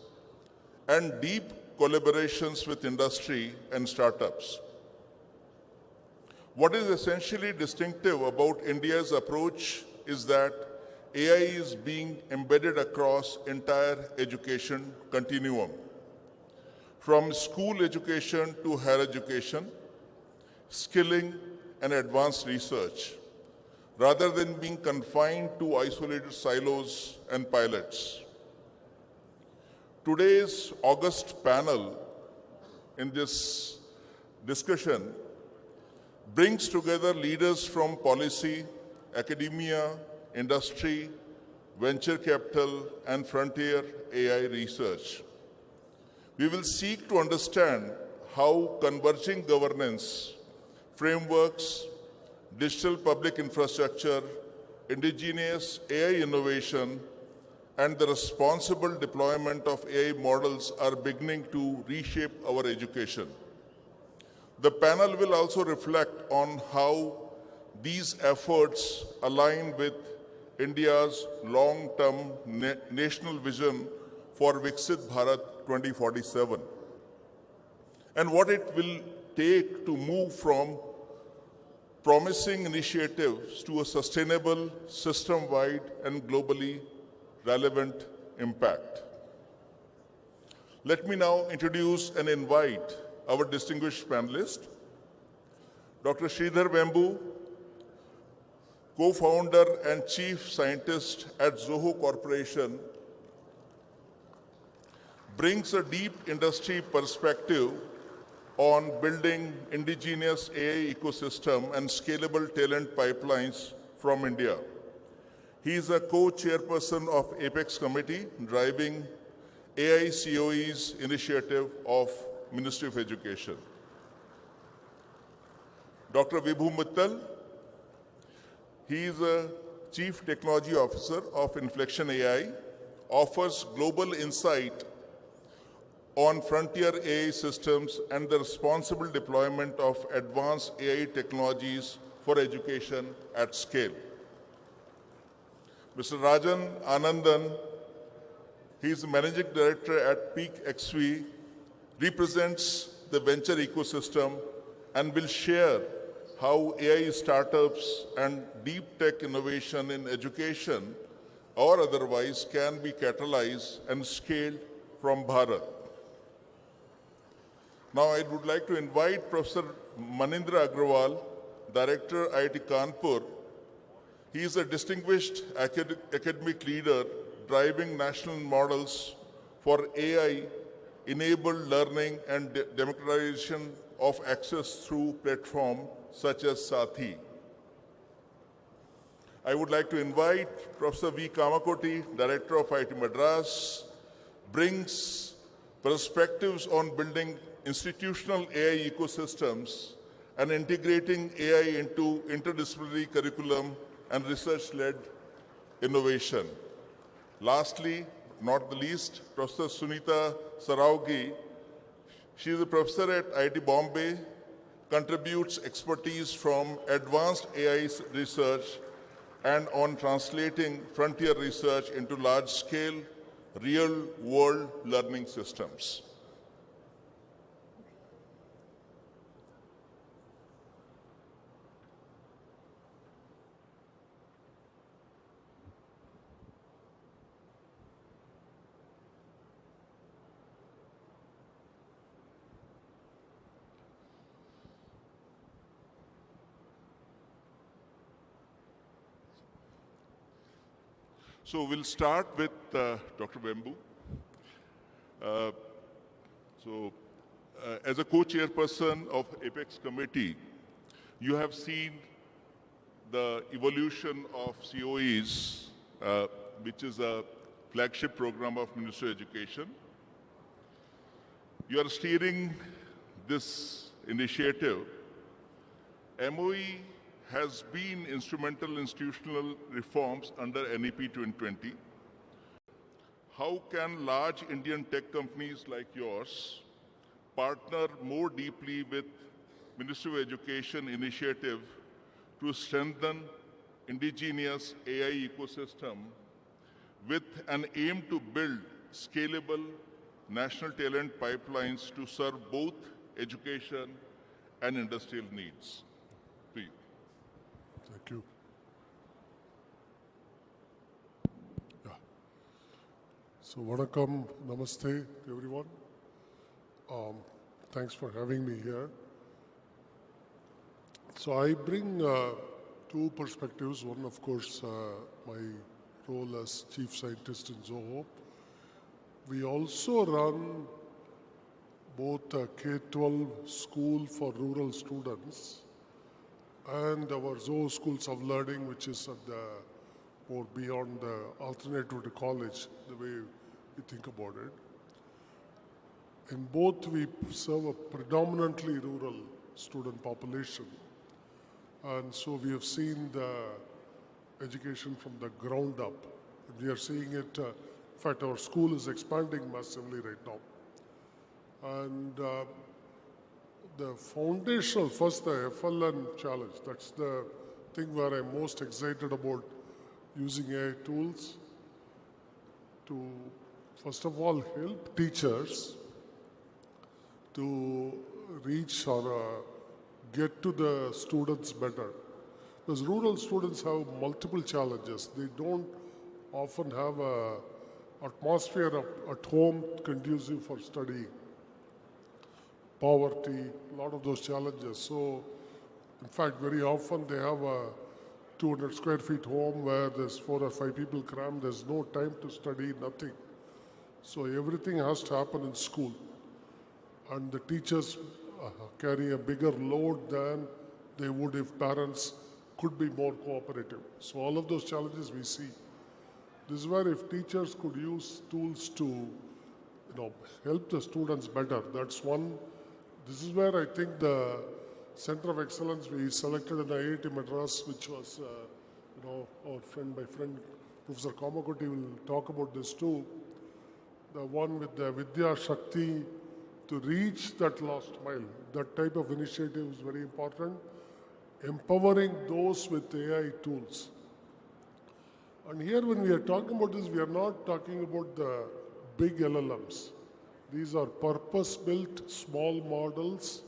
and deep collaborations with industry and startups. What is essentially distinctive about India's approach is that AI is being embedded across entire education continuum, from school education to higher education, skilling and advanced research, rather than being confined to isolated silos and pilots. Today's August panel in this discussion brings together leaders from policy, academia, industry, venture capital, and frontier AI research. We will seek to understand how converging governance, frameworks, digital public infrastructure, indigenous AI innovation, and the responsible deployment of AI models are beginning to reshape our education. The panel will also reflect on how these efforts align with India's long-term national vision for Viksit Bharat 2047, and what it will take to move from promising initiatives to a sustainable, system-wide, and globally relevant impact. Let me now introduce and invite our distinguished panelist, Dr. Sridhar Vembu, co-founder and chief scientist at Zoho Corporation, brings a deep industry perspective on building indigenous AI ecosystem and scalable talent pipelines from India. He is a co-chairperson of Apex Committee, driving AI COE's initiative of Ministry of Education. Dr. Vibhu Mittal, he is a Chief Technology Officer of Inflection AI, offers global insight on frontier AI systems and the responsible deployment of advanced AI technologies for education at scale. Mr. Rajan Anandan, he is the Managing Director at Peak XV, represents the venture ecosystem and will share how AI startups and deep tech innovation in education or otherwise can be catalyzed and scaled from Bharat. Now I would like to invite Professor Manindra Agrawal, Director, IIT Kanpur. He is a distinguished academic leader driving national models for AI-enabled learning and democratization of access through platforms such as Sathi. I would like to invite Professor V. Kamakoti, Director of IIT Madras, brings perspectives on building institutional AI ecosystems and integrating AI into interdisciplinary curriculum and research-led innovation. Lastly, not the least, Professor Sunita Saraugi. She is a professor at IIT Bombay, contributes expertise from advanced AI research and on translating frontier research into large-scale, real-world learning systems. So we'll start with Dr. Vembu. As a co-chairperson of Apex Committee, you have seen the evolution of COEs, which is a flagship program of Ministry of Education. You are steering this initiative. MOE has been instrumental in institutional reforms under NEP 2020. How can large Indian tech companies like yours partner more deeply with Ministry of Education initiative to strengthen indigenous AI ecosystem with an aim to build scalable national talent pipelines to serve both education and industrial needs? To you. Thank you. Yeah. So, Vanakkam, Namaste to everyone. Thanks for having me here. So, I bring two perspectives. One, of course, my role as Chief Scientist in Zoho. We also run both a K-12 school for rural students and our Zoho Schools of Learning, which is at the more beyond the alternative to college, the way we think about it. In both, we serve a predominantly rural student population. And so we have seen the education from the ground up. We are seeing it, in fact, our school is expanding massively right now. And the foundational, first the FLN challenge, that's the thing where I'm most excited about using AI tools to, first of all, help teachers to reach or get to the students better. Because rural students have multiple challenges. They don't often have an atmosphere at home conducive for study. Poverty, a lot of those challenges. So, in fact, very often they have a 200 square feet home where there's 4 or 5 people crammed. There's no time to study, nothing. So everything has to happen in school. And the teachers carry a bigger load than they would if parents could be more cooperative. So all of those challenges we see. This is where if teachers could use tools to help the students better, that's one. This is where I think the Center of Excellence we selected in IIT Madras, which was, our friend, my friend, Professor Kamakoti will talk about this too. The one with the Vidya Shakti to reach that last mile. That type of initiative is very important. Empowering those with AI tools. And here when we are talking about this, we are not talking about the big LLMs. These are purpose-built small models,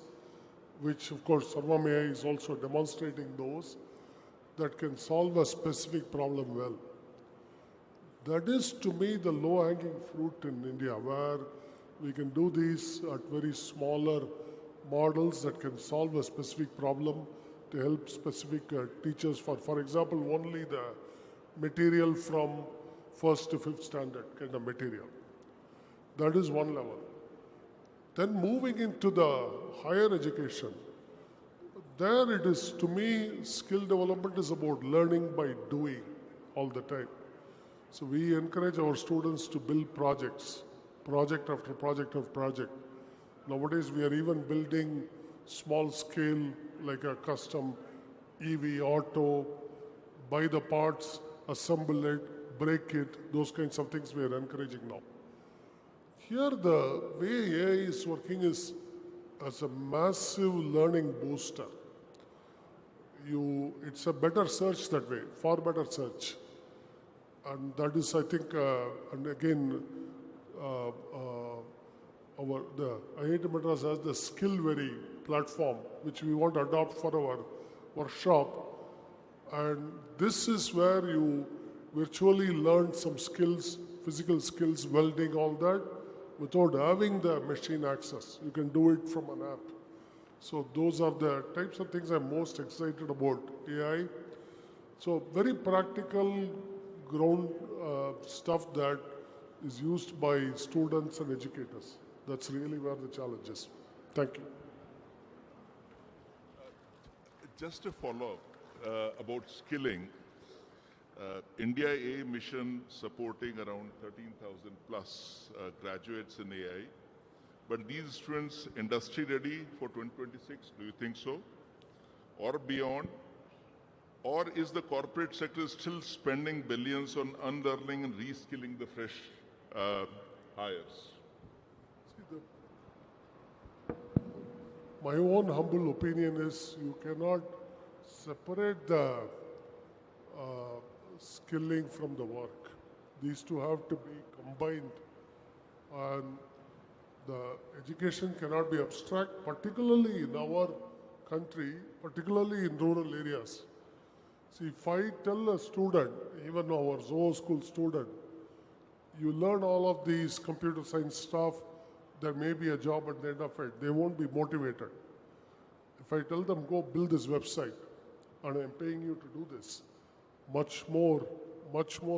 which of course Sarvam AI is also demonstrating those, that can solve a specific problem well. That is to me the low-hanging fruit in India, where we can do these at very smaller models that can solve a specific problem to help specific teachers for example, only the material from 1st to 5th standard kind of material. That is one level. Then moving into the higher education, there it is, to me, skill development is about learning by doing all the time. So we encourage our students to build projects, project after project after project. Nowadays, we are even building small scale, like a custom EV, auto, buy the parts, assemble it, break it, those kinds of things we are encouraging now. Here, the way AI is working is as a massive learning booster. It's a better search that way, far better search. And that is, I think, and again, the IIT Madras has the Skillveri platform, which we want to adopt for our workshop. And this is where you virtually learn some skills, physical skills, welding, all that, without having the machine access. You can do it from an app. So those are the types of things I'm most excited about AI. So very practical ground stuff that is used by students and educators. That's really where the challenge is. Thank you. Just to follow up, about skilling. India A mission supporting around 13,000 plus graduates in AI. But these students industry ready for 2026? Do you think so? Or beyond? Or is the corporate sector still spending billions on unlearning and reskilling the fresh hires? My own humble opinion is you cannot separate the skilling from the work. These two have to be combined, and the education cannot be abstract, particularly in our country, particularly in rural areas. See, if I tell a student, even our Zoho school student, you learn all of these computer science stuff, there may be a job at the end of it. They won't be motivated. If I tell them, go build this website, and I'm paying you to do this, much more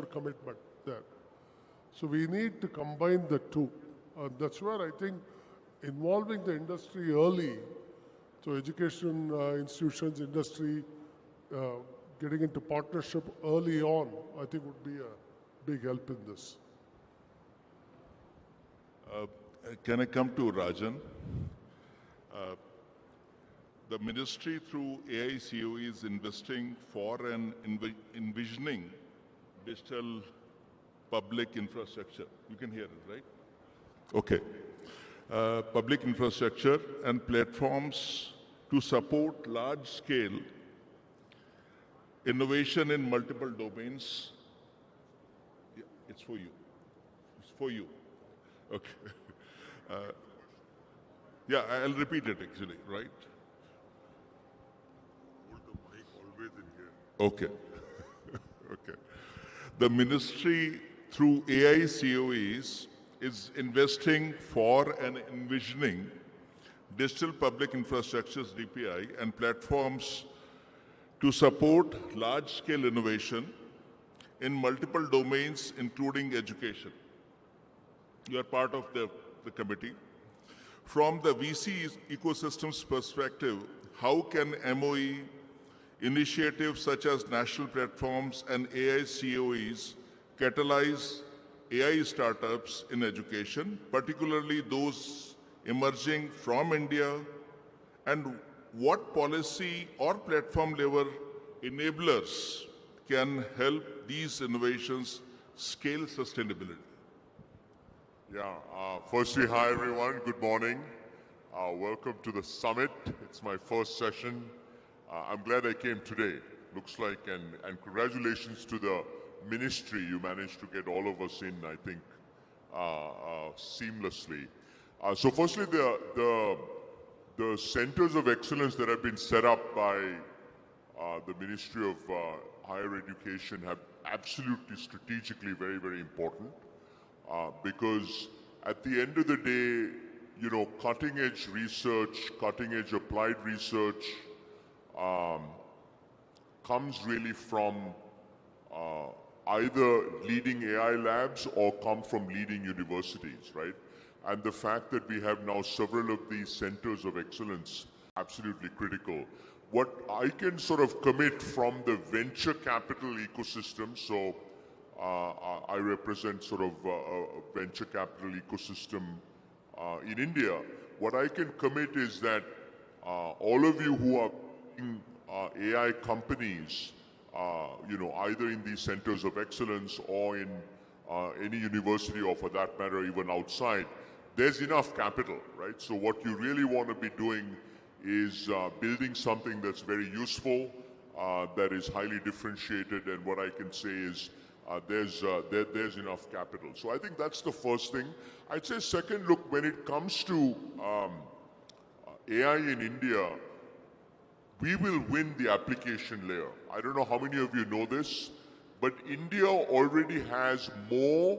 commitment there. So we need to combine the two. And that's where I think involving the industry early, so education institutions, industry, getting into partnership early on, I think would be a big help in this. Can I come to Rajan? The ministry through AICOE is investing for and envisioning digital public infrastructure. You can hear it, right? Okay. Public infrastructure and platforms to support large-scale innovation in multiple domains. Yeah, it's for you. It's for you. Okay. Yeah, I'll repeat it actually, right? Hold the mic always in here. Okay. Okay. The ministry through AICOEs is investing for and envisioning digital public infrastructures, DPI, and platforms to support large-scale innovation in multiple domains, including education. You are part of the committee. From the VC ecosystem's perspective, how can MOE initiatives such as national platforms and AICOEs catalyze AI startups in education, particularly those emerging from India, and what policy or platform level enablers can help these innovations scale sustainability? Yeah, firstly, hi everyone, good morning. Welcome to the summit. It's my first session. I'm glad I came today, looks like, and congratulations to the ministry. You managed to get all of us in, I think, seamlessly. So firstly, the centers of excellence that have been set up by the Ministry of Higher Education have absolutely strategically very, very important. Because at the end of the day, you know, cutting edge research, cutting edge applied research comes really from either leading AI labs or come from leading universities, right? And the fact that we have now several of these centers of excellence, absolutely critical. What I can sort of commit from the venture capital ecosystem, so I represent sort of a venture capital ecosystem in India. What I can commit is that all of you who are in AI companies, you know, either in these centers of excellence or in any university, or for that matter, even outside, there's enough capital, right? So what you really want to be doing is building something that's very useful, that is highly differentiated, and what I can say is there's enough capital. So I think that's the first thing. I'd say second, look, when it comes to AI in India, we will win the application layer. I don't know how many of you know this, but India already has more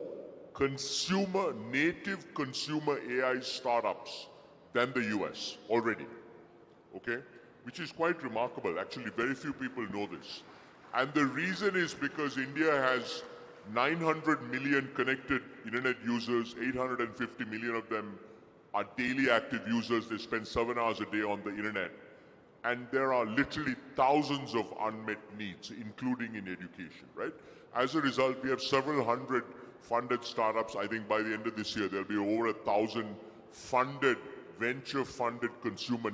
native consumer AI startups than the US already, okay? Which is quite remarkable. Actually, very few people know this. And the reason is because India has 900 million connected internet users, 850 million of them are daily active users. They spend 7 hours a day on the internet. And there are literally thousands of unmet needs, including in education, right? As a result, we have several hundred funded startups. I think by the end of this year, there'll be over 1,000 funded, venture-funded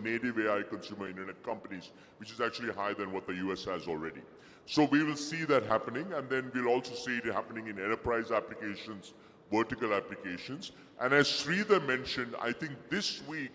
native AI consumer internet companies, which is actually higher than what the US has already. So we will see that happening, and then we'll also see it happening in enterprise applications, vertical applications. And as Sridhar mentioned, I think this week,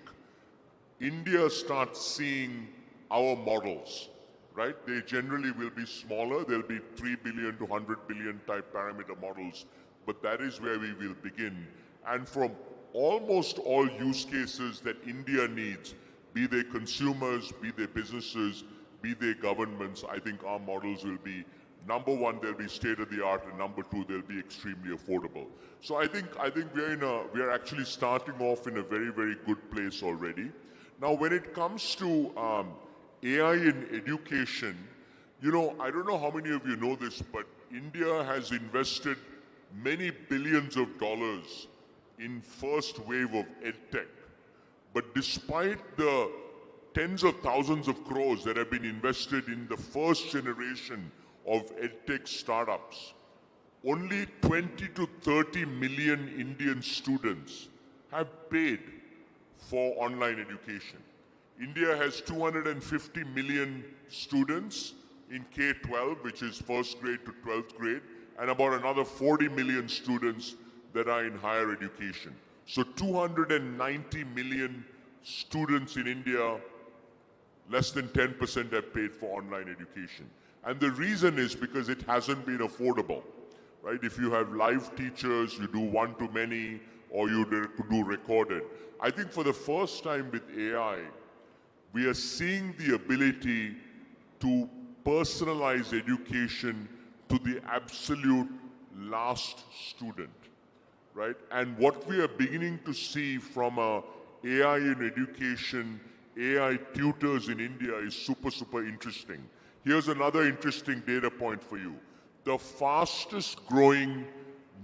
India starts seeing our models, right? They generally will be smaller. They'll be 3 billion to 100 billion type parameter models, but that is where we will begin. And from almost all use cases that India needs, be they consumers, be they businesses, be they governments, I think our models will be, number one, they'll be state-of-the-art, and number two, they'll be extremely affordable. So I think we're actually starting off in a very, very good place already. Now, when it comes to AI in education, you know, I don't know how many of you know this, but India has invested many billions of dollars in first wave of EdTech. But despite the tens of thousands of crores that have been invested in the first generation of EdTech startups, only 20 to 30 million Indian students have paid for online education. India has 250 million students in K-12, which is first grade to 12th grade, and about another 40 million students that are in higher education. So 290 million students in India, less than 10% have paid for online education. And the reason is because it hasn't been affordable, right? If you have live teachers, you do one-to-many, or you do recorded. I think for the first time with AI, we are seeing the ability to personalize education to the absolute last student, right? And what we are beginning to see from AI in education, AI tutors in India is super, super interesting. Here's another interesting data point for you. The fastest growing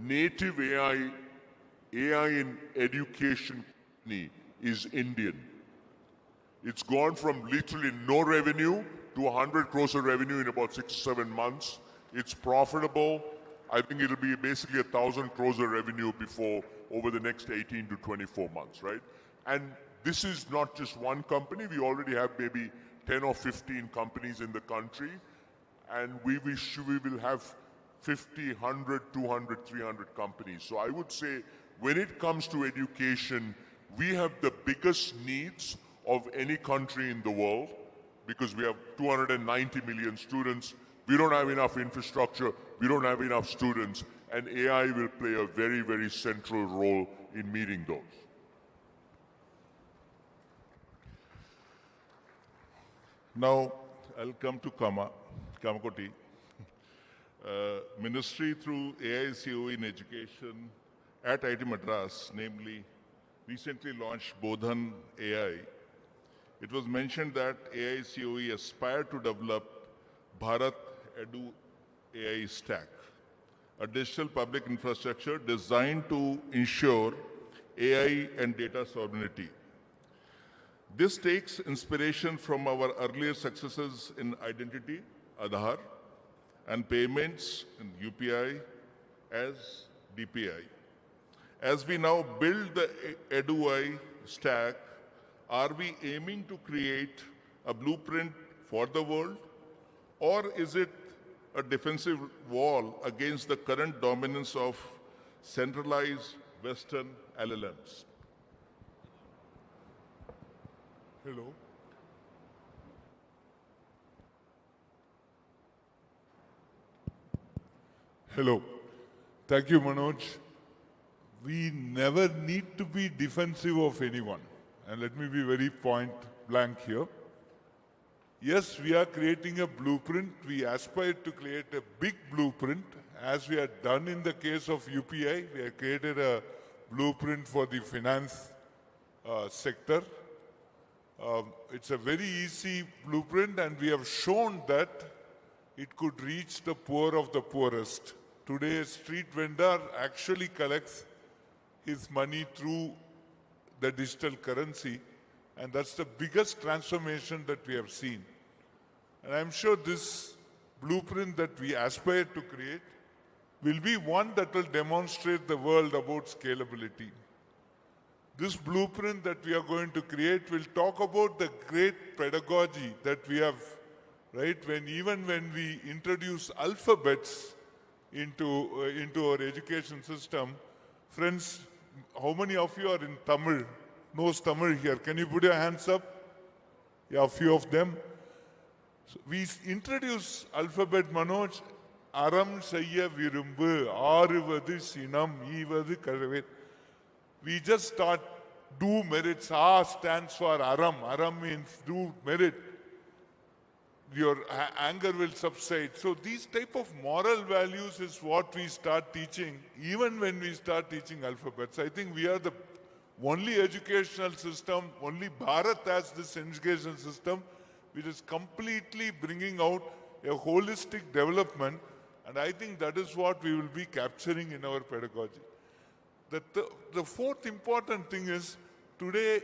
native AI in education company is Indian. It's gone from literally no revenue to 100 crores of revenue in about 6 to 7 months. It's profitable. I think it'll be basically 1,000 crores of revenue over the next 18 to 24 months, right? And this is not just one company. We already have maybe 10 or 15 companies in the country. And we will have 50, 100, 200, 300 companies. So I would say when it comes to education, we have the biggest needs of any country in the world because we have 290 million students. We don't have enough infrastructure. We don't have enough students. And AI will play a very, very central role in meeting those. Now, I'll come to Kamakoti. Ministry through AICOE in education at IIT Madras, namely, recently launched Bodhan AI. It was mentioned that AICOE aspired to develop Bharat Edu AI Stack, a digital public infrastructure designed to ensure AI and data sovereignty. This takes inspiration from our earlier successes in identity, Aadhaar, and payments in UPI as DPI. As we now build the EduAI stack, are we aiming to create a blueprint for the world, or is it a defensive wall against the current dominance of centralized Western LLMs? Hello. Hello. Thank you, Manoj. We never need to be defensive of anyone. And let me be very point blank here. Yes, we are creating a blueprint. We aspire to create a big blueprint. As we have done in the case of UPI, we have created a blueprint for the finance sector. It's a very easy blueprint, and we have shown that it could reach the poor of the poorest. Today, a street vendor actually collects his money through the digital currency, And that's the biggest transformation that we have seen. And I'm sure this blueprint that we aspire to create will be one that will demonstrate the world about scalability. This blueprint that we are going to create will talk about the great pedagogy that we have, right? Even when we introduce alphabets into our education system, friends, how many of you are in Tamil, knows Tamil here? Can you put your hands up? Yeah, a few of them. So we introduce alphabet, Manoj, Aram Sayya Virumbu, Aruvadu Sinam, Ivadu Karavet. We just start do merits. A stands for Aram. Aram means do merit. Your anger will subside. So these type of moral values is what we start teaching, even when we start teaching alphabets. I think we are the only educational system, only Bharat has this education system, which is completely bringing out a holistic development. And I think that is what we will be capturing in our pedagogy. The fourth important thing is, today,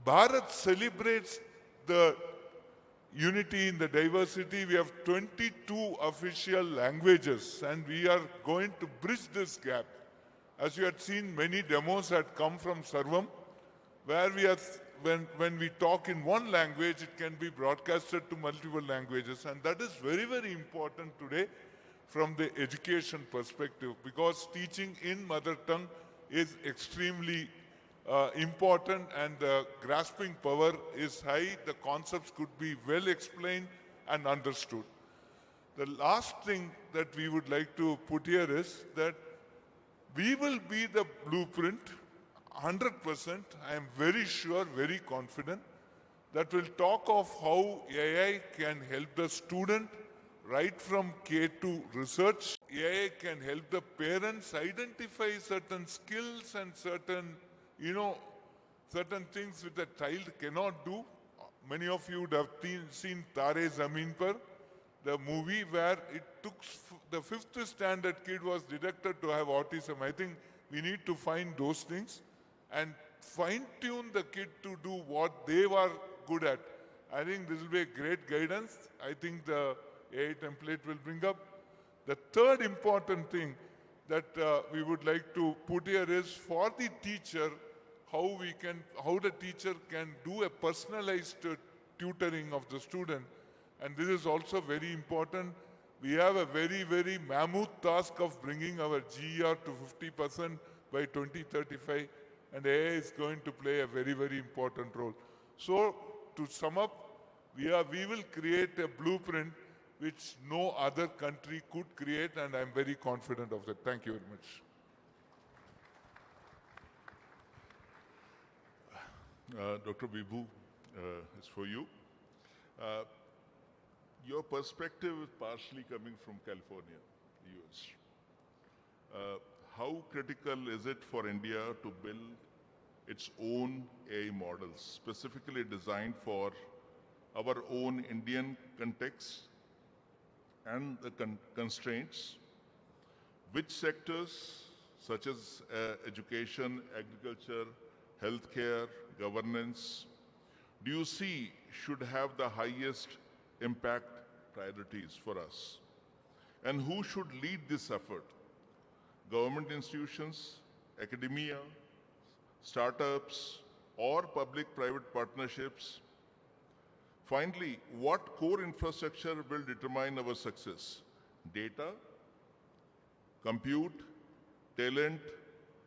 Bharat celebrates the unity in the diversity. We have 22 official languages, and we are going to bridge this gap. As you had seen, many demos had come from Sarvam, where we are, when we talk in one language, it can be broadcasted to multiple languages. And that is very, very important today from the education perspective, because teaching in mother tongue is extremely important, and the grasping power is high. The concepts could be well explained and understood. The last thing that we would like to put here is that we will be the blueprint, 100%, I am very sure, very confident, that will talk of how AI can help the student right from K to research. AI can help the parents identify certain skills and certain things which a child cannot do. Many of you would have seen Tare Zameen Par, the movie where it took the 5th standard kid was detected to have autism. I think we need to find those things and fine-tune the kid to do what they were good at. I think this will be a great guidance. I think the AI template will bring up. The third important thing that we would like to put here is for the teacher, how the teacher can do a personalized tutoring of the student. And this is also very important. We have a very, very mammoth task of bringing our GER to 50% by 2035, and AI is going to play a very, very important role. So to sum up, we will create a blueprint which no other country could create, and I'm very confident of that. Thank you very much. Dr. Vibhu, it's for you. Your perspective is partially coming from California, US. How critical is it for India to build its own AI models, specifically designed for our own Indian context and the constraints? Which sectors, such as education, agriculture, healthcare, governance, do you see should have the highest impact priorities for us? And who should lead this effort? Government institutions, academia, startups, or public-private partnerships? Finally, what core infrastructure will determine our success? Data, compute, talent,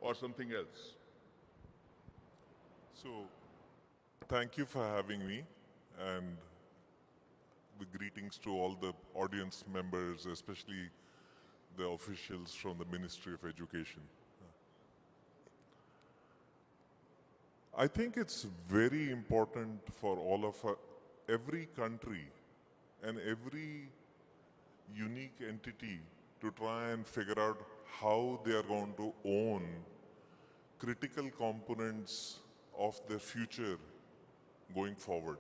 or something else? So, thank you for having me, and the greetings to all the audience members, especially the officials from the Ministry of Education. I think it's very important for all of us, every country and every unique entity, to try and figure out how they are going to own critical components of their future going forward.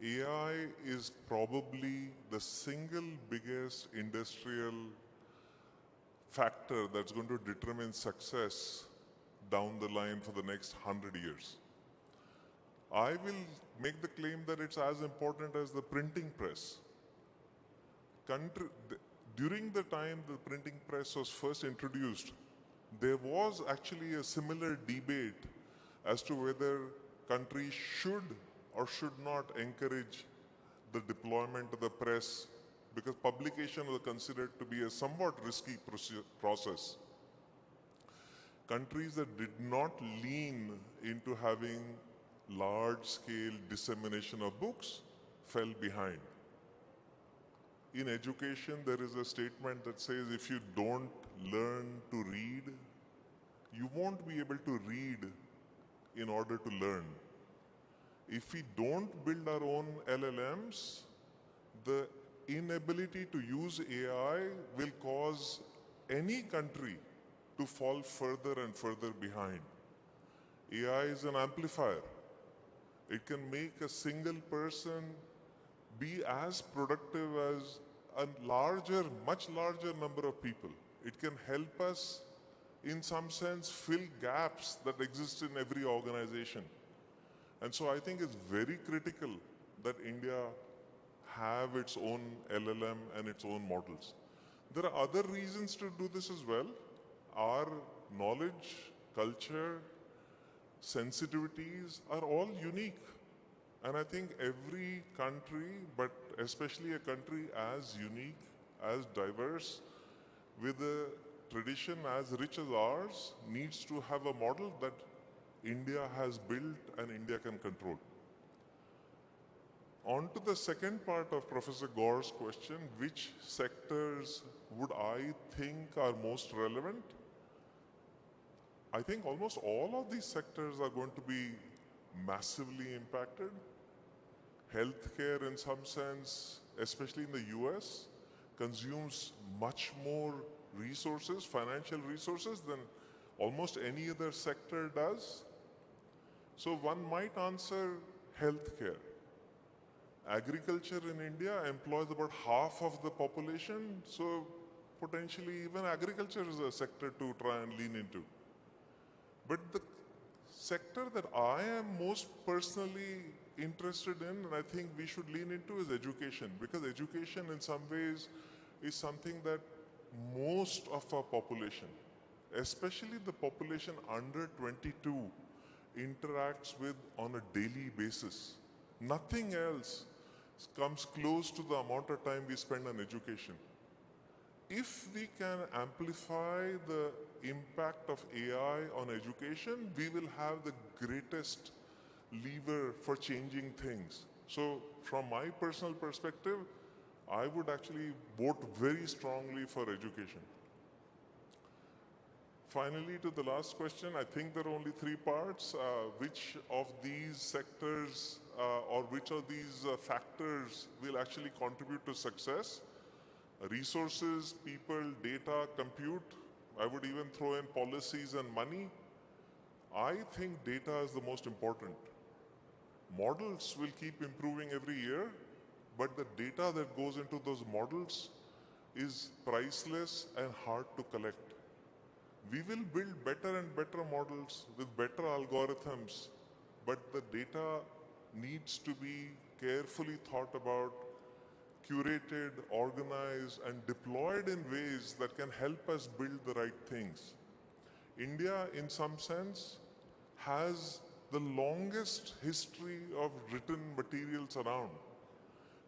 AI is probably the single biggest industrial factor that's going to determine success down the line for the next 100 years. I will make the claim that it's as important as the printing press. During the time the printing press was first introduced, there was actually a similar debate as to whether countries should or should not encourage the deployment of the press, because publication was considered to be a somewhat risky process. Countries that did not lean into having large-scale dissemination of books fell behind. In education, there is a statement that says if you don't learn to read, you won't be able to read in order to learn. If we don't build our own LLMs, the inability to use AI will cause any country to fall further and further behind. AI is an amplifier. It can make a single person be as productive as a much larger number of people. It can help us, in some sense, fill gaps that exist in every organization. And so I think it's very critical that India have its own LLM and its own models. There are other reasons to do this as well. Our knowledge, culture, sensitivities are all unique. And I think every country, but especially a country as unique, as diverse, with a tradition as rich as ours, needs to have a model that India has built and India can control. On to the second part of Professor Gore's question, which sectors would I think are most relevant? I think almost all of these sectors are going to be massively impacted. Healthcare, in some sense, especially in the US, consumes much more resources, financial resources, than almost any other sector does. So one might answer healthcare. Agriculture in India employs about half of the population, so potentially even agriculture is a sector to try and lean into. But the sector that I am most personally interested in, and I think we should lean into, is education, because education in some ways is something that most of our population, especially the population under 22, interacts with on a daily basis. Nothing else comes close to the amount of time we spend on education. If we can amplify the impact of AI on education, we will have the greatest lever for changing things. So from my personal perspective, I would actually vote very strongly for education. Finally, to the last question, I think there are only three parts. Which of these sectors or which of these factors will actually contribute to success? Resources, people, data, compute. I would even throw in policies and money. I think data is the most important. Models will keep improving every year, but the data that goes into those models is priceless and hard to collect. We will build better and better models with better algorithms, but the data needs to be carefully thought about, curated, organized, and deployed in ways that can help us build the right things. India, in some sense, has the longest history of written materials around.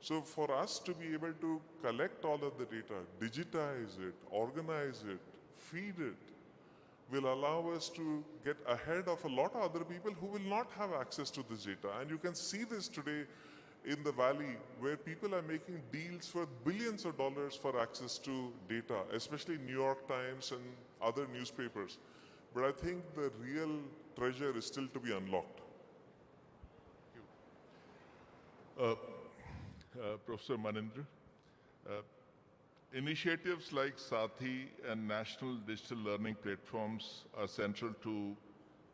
So for us to be able to collect all of the data, digitize it, organize it, feed it, will allow us to get ahead of a lot of other people who will not have access to this data. And you can see this today in the Valley, where people are making deals for billions of dollars for access to data, especially New York Times and other newspapers. But I think the real treasure is still to be unlocked. Professor Manindra, initiatives like Sathi and national digital learning platforms are central to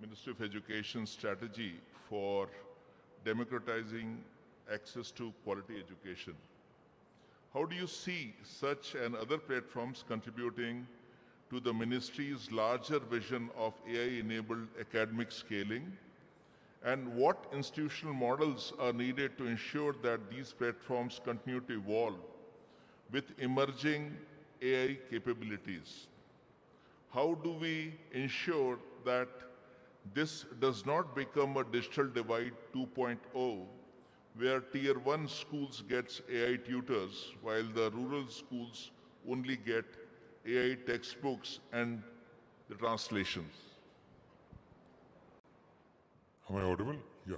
Ministry of Education's strategy for democratizing access to quality education. How do you see such and other platforms contributing to the ministry's larger vision of AI-enabled academic scaling And what institutional models are needed to ensure that these platforms continue to evolve with emerging AI capabilities? How do we ensure that this does not become a digital divide 2.0, where tier 1 schools gets AI tutors while the rural schools only get AI textbooks and the translations? Am I audible? Yeah.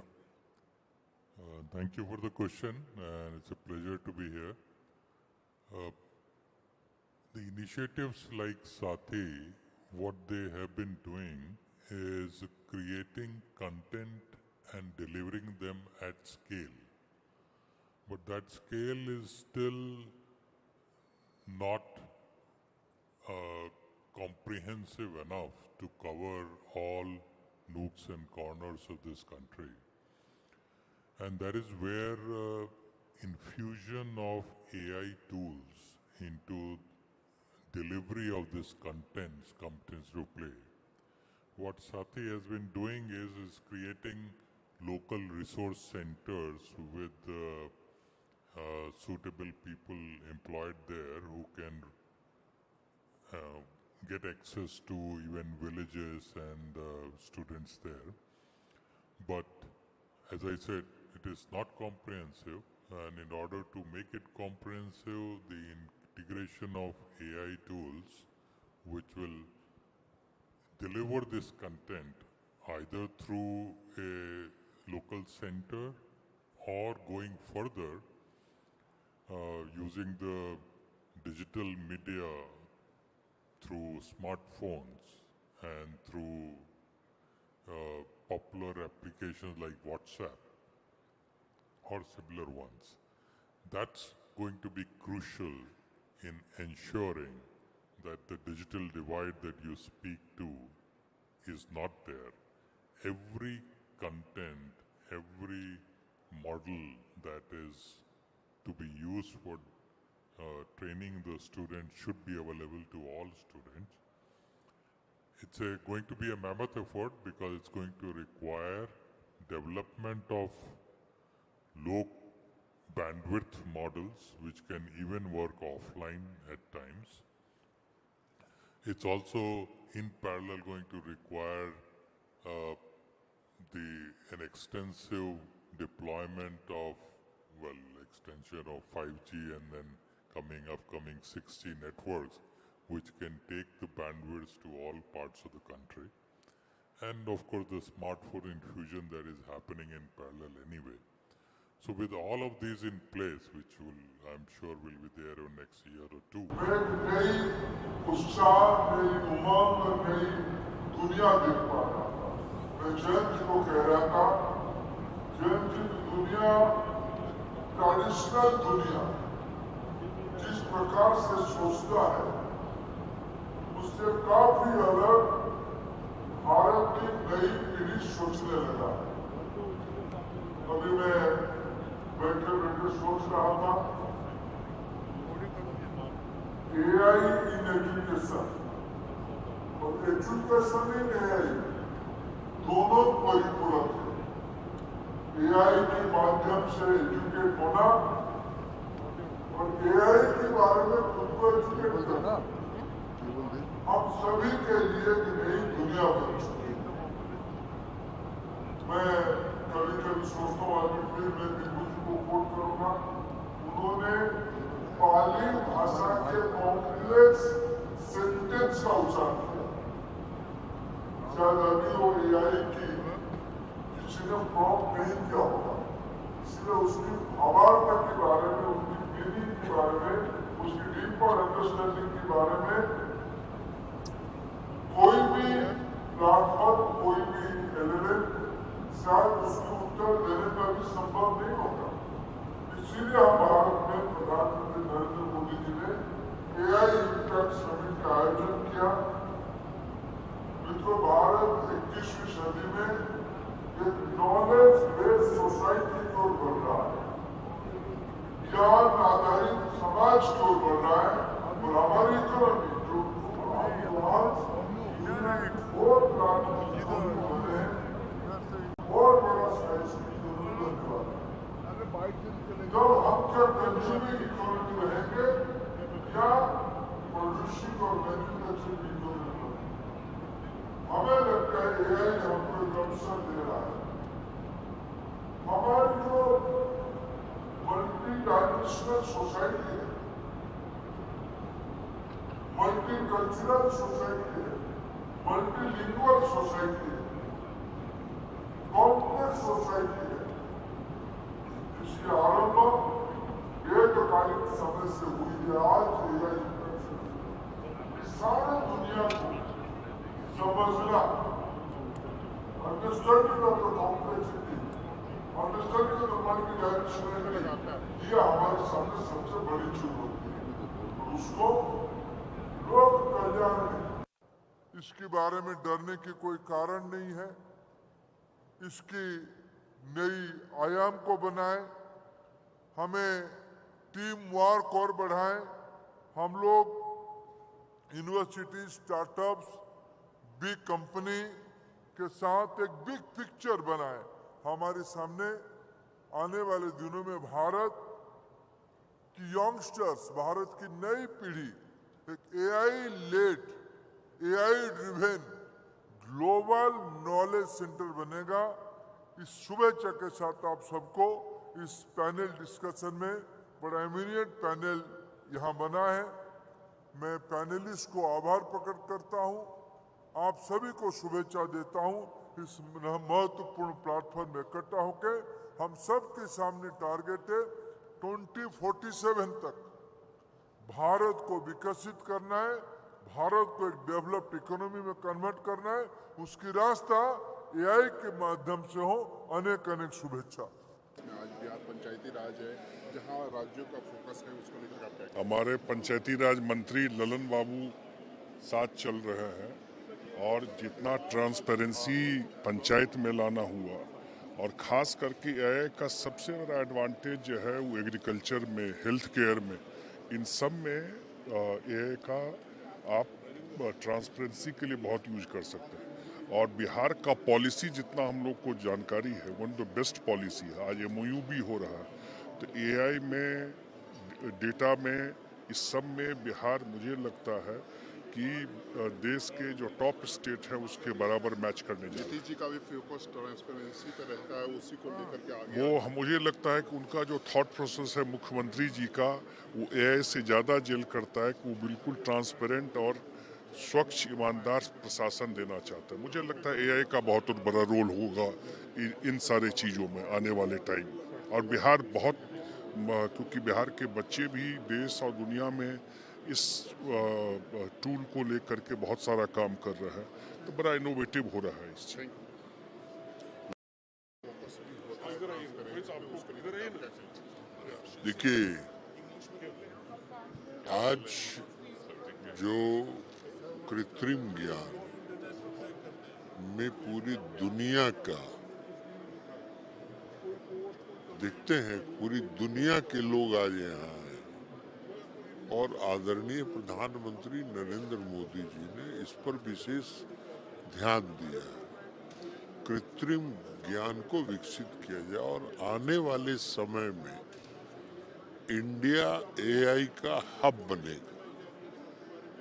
Thank you for the question, and it's a pleasure to be here. The initiatives like Sati, what they have been doing is creating content and delivering them at scale. But that scale is still not comprehensive enough to cover all nooks and corners of this country. And that is where infusion of AI tools into delivery of this content comes into play. What Sati has been doing is creating local resource centers with suitable people employed there who can get access to even villages and students there. But as I said, it is not comprehensive, and in order to make it comprehensive, the integration of AI tools which will deliver this content either through a local center or going further using the digital media through smartphones and through popular applications like WhatsApp or similar ones. That's going to be crucial in ensuring that the digital divide that you speak to is not there. Every content, every model that is to be used for training the students should be available to all students. It's going to be a mammoth effort because it's going to require development of low bandwidth models which can even work offline at times. It's also in parallel going to require an extensive deployment of, extension of 5G and then upcoming 6G networks, which can take the bandwidths to all parts of the country. And of course the smartphone infusion that is happening in parallel anyway. So with all of these in place, which I'm sure will be there in the next year or two. जिस प्रकार से सोचता है उससे काफी अलग भारत की नई पीढ़ी सोचने लगा है। अभी मैं बैठे बैठे सोच रहा था AI in education और एजुकेशन इन AI दोनों परिपूरक है। AI के माध्यम से एजुकेट होना और AI के बारे में खुद को एजुकेट करना हम सभी के लिए एक नई दुनिया बन चुकी है। मैं कभी कभी सोचता हूँ अभी फिर मैं बिंदु को कोट करूंगा। उन्होंने पाली भाषा के कॉम्प्लेक्स सेंटेंस का उच्चारण किया। शायद अभी वो AI की किसी ने प्रॉम्प्ट नहीं किया होगा, इसलिए उसकी भावार्थ के बारे में, उसकी मीनिंग के बारे में, उसकी डीपर अंडरस्टैंडिंग के बारे में कोई भी प्लेटफॉर्म, कोई भी एलिमेंट शायद उसको उत्तर देने का भी संभव नहीं होगा। इसीलिए हम भारत में प्रधानमंत्री नरेंद्र मोदी जी ने AI इम्पैक्ट समिट का आयोजन किया। मित्रों, भारत 21वीं सदी में एक नॉलेज बेस्ड सोसाइटी की ओर बढ़ रहा है, ज्ञान आधारित समाज की ओर बढ़ रहा है और हमारी इकोनॉमी जो और कंज्यूमिंग इकोनॉमी रहेंगे या प्रोड्यूसिंग और मैन्युफैक्चरिंग इकोनॉमी? हमें लगता है एआई हमको एक अवसर दे रहा है। हमारी जो मल्टी डायमेंशनल सोसाइटी है, मल्टी कल्चरल सोसाइटी है, मल्टीलिंगुअल सोसाइटी है, कॉम्प्लेक्स सोसाइटी है, इसकी आरंभ दीर्घकालिक समय से हुई है। आज एआई सारी दुनिया को समझना, understanding of the complexity, understanding of the multi dimensionality, ये हमारे सामने सबसे बड़ी चुनौती है। उसको लोक कल्याण में इसके बारे में डरने की कोई कारण नहीं है। इसकी नई आयाम को बनाए, हमें टीम वर्क और बढ़ाएं। हम लोग यूनिवर्सिटी, स्टार्टअप्स, बिग कंपनी के साथ एक बिग पिक्चर बनाएं। हमारे सामने आने वाले दिनों में भारत की यंगस्टर्स, भारत की नई पीढ़ी एक AI led, AI driven global knowledge centre बनेगा। इस शुभेच्छा के साथ आप सबको इस पैनल डिस्कशन में, बड़ा इमीडिएट पैनल यहाँ बना है, मैं पैनलिस्ट को आभार प्रकट करता हूँ। आप सभी को शुभेच्छा देता हूँ। इस महत्वपूर्ण प्लेटफॉर्म में इकट्ठा होकर हम सब के सामने टारगेट है 2047 तक भारत को विकसित करना है, भारत को एक डेवलप्ड इकोनॉमी में कन्वर्ट करना है। उसकी रास्ता एआई के माध्यम से हो। अनेक अनेक शुभेच्छा। आज बिहार पंचायती राज है, जहां राज्यों का फोकस है, उसको लेकर आप क्या? हमारे पंचायती राज मंत्री ललन बाबू साथ चल रहे हैं और जितना ट्रांसपेरेंसी पंचायत में लाना हुआ और ख़ास करके एआई का सबसे बड़ा एडवांटेज जो है वो एग्रीकल्चर में, हेल्थ केयर में, इन सब में एआई का आप ट्रांसपेरेंसी के लिए बहुत यूज कर सकते हैं। और बिहार का पॉलिसी जितना हम लोग को जानकारी है, one of the best policy है। आज एमओयू भी हो रहा है, तो एआई में, डेटा में, इस सब में बिहार मुझे लगता है कि देश के जो टॉप स्टेट है उसके बराबर मैच करने जा रहा है। नीतीश जी का भी फोकस ट्रांसपेरेंसी पे रहता है, उसी को लेकर के आगे वो मुझे लगता है कि उनका जो थॉट प्रोसेस है मुख्यमंत्री जी का, वो एआई से ज़्यादा जेल करता है कि वो बिल्कुल ट्रांसपेरेंट और स्वच्छ ईमानदार प्रशासन देना चाहता है। मुझे लगता है एआई का बहुत बड़ा रोल होगा इन सारे चीज़ों में आने वाले टाइम। और बिहार बहुत, क्योंकि बिहार के बच्चे भी देश और दुनिया में इस टूल को लेकर के बहुत सारा काम कर रहा है, तो बड़ा इनोवेटिव हो रहा है इससे। देखिए, आज जो कृत्रिम ज्ञान में पूरी दुनिया का देखते हैं, पूरी दुनिया के लोग आज यहाँ आए और आदरणीय प्रधानमंत्री नरेंद्र मोदी जी ने इस पर विशेष ध्यान दिया है। कृत्रिम ज्ञान को विकसित किया जाए और आने वाले समय में इंडिया एआई का हब बनेगा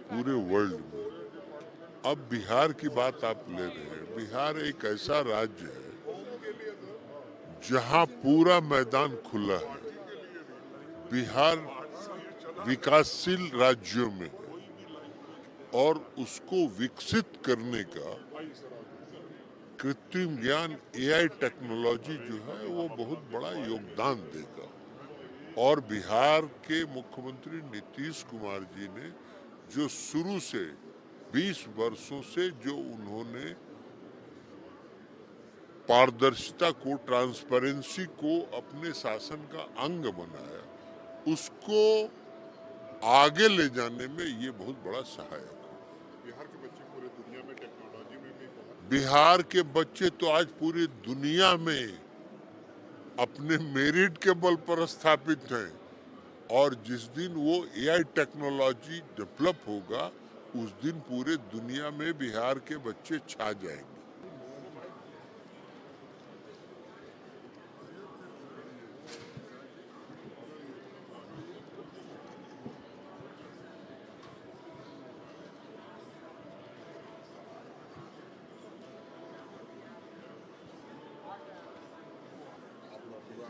पूरे वर्ल्ड में। अब बिहार की बात आप ले रहे हैं। बिहार एक ऐसा राज्य है जहां पूरा मैदान खुला है। बिहार विकासशील राज्यों में है और उसको विकसित करने का कृत्रिम ज्ञान, एआई टेक्नोलॉजी जो है वो बहुत बड़ा योगदान देगा। और बिहार के मुख्यमंत्री नीतीश कुमार जी ने जो शुरू से 20 वर्षों से जो उन्होंने पारदर्शिता को, ट्रांसपेरेंसी को अपने शासन का अंग बनाया, उसको आगे ले जाने में ये बहुत बड़ा सहायक है। बिहार के बच्चे पूरे दुनिया में टेक्नोलॉजी में भी बिहार के बच्चे तो आज पूरी दुनिया में अपने मेरिट के बल पर स्थापित हैं और जिस दिन वो एआई टेक्नोलॉजी डेवलप होगा उस दिन पूरे दुनिया में बिहार के बच्चे छा जाएंगे।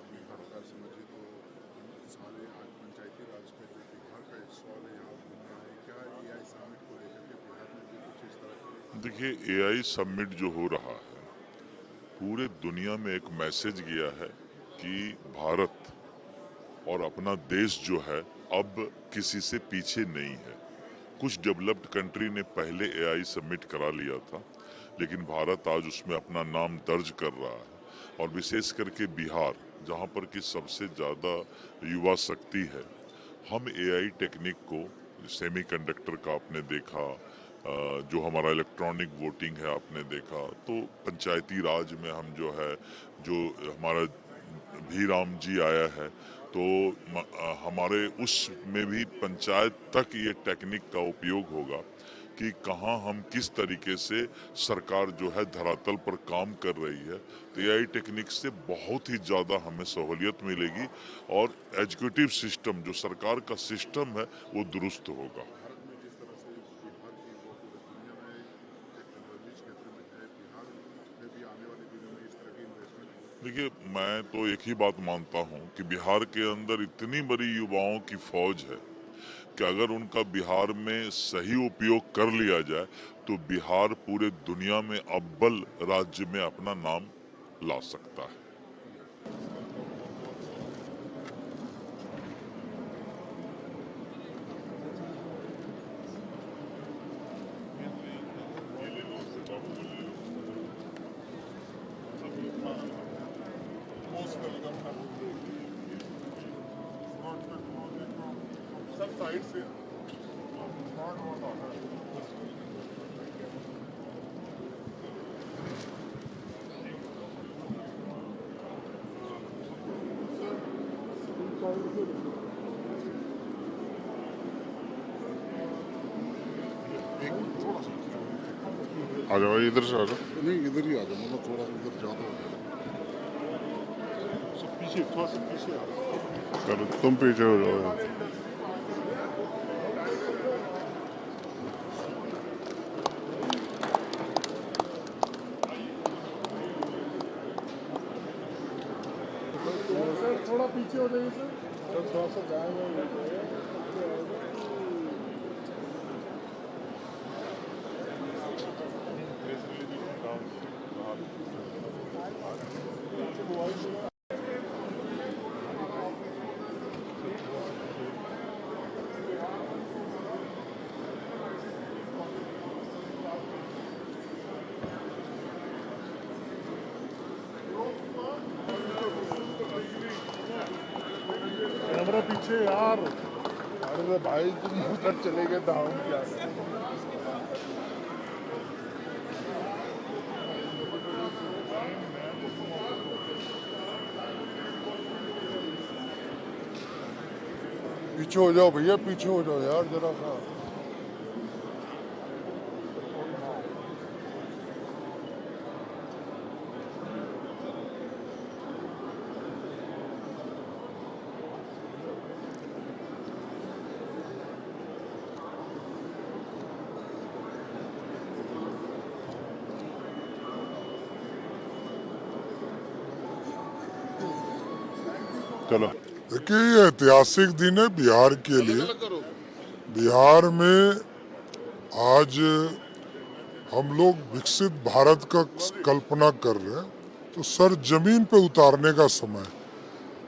आप बिहार का समझिए तो सारे आज पंचायती राज का जो बिहार का एक सवाल है यहाँ घूम रहा है, क्या एआई समिट को लेकर के बिहार में भी कुछ इस तरह के? देखिए, एआई समिट जो हो रहा है पूरे दुनिया में एक मैसेज गया है कि भारत और अपना देश जो है अब किसी से पीछे नहीं है। कुछ डेवलप्ड कंट्री ने पहले एआई समिट करा लिया था, लेकिन भारत आज उसमें अपना नाम दर्ज कर रहा है। और विशेष करके बिहार, जहाँ पर कि सबसे ज़्यादा युवा शक्ति है, हम एआई टेक्निक को, सेमीकंडक्टर का आपने देखा, जो हमारा इलेक्ट्रॉनिक वोटिंग है आपने देखा, तो पंचायती राज में हम जो है, जो हमारा भीराम जी आया है, तो हमारे उसमें भी पंचायत तक ये टेक्निक का उपयोग होगा कि कहाँ हम किस तरीके से सरकार जो है धरातल पर काम कर रही है। तो एआई टेक्निक से बहुत ही ज़्यादा हमें सहूलियत मिलेगी और एजुकेटिव सिस्टम, जो सरकार का सिस्टम है, वो दुरुस्त होगा। भारत में जिस तरह से बिहार की वो पूरे दुनिया में टेक्नोलॉजी क्षेत्र में है, बिहार में भी आने वाले दिनों में इस तरह की इन्वेस्टमेंट होगी। देखिए, मैं तो एक ही बात मानता हूँ कि बिहार के अंदर इतनी बड़ी युवाओं की फौज है कि अगर उनका बिहार में सही उपयोग कर लिया जाए तो बिहार पूरे दुनिया में अव्वल राज्य में अपना नाम ला सकता है। साइड से आ जाओ, इधर से आ जाओ। नहीं, इधर ही आ जाओ, मतलब थोड़ा सा उधर ज़्यादा हो जाएगा। पीछे, थोड़ा सा पीछे आ जाओ। चलो तुम पीछे हो जाओ। सर थोड़ा पीछे हो जाइए सर, थोड़ा सा जाएगा। कैमरा पीछे यार। अरे भाई तुम उधर चले गए तो हम क्या करें? पीछे हो जाओ भैया, पीछे हो जाओ यार जरा सा। चलो, देखिए, ये ऐतिहासिक दिन है बिहार के लिए। बिहार में आज हम लोग विकसित भारत का कल्पना कर रहे हैं, तो सर जमीन पे उतारने का समय।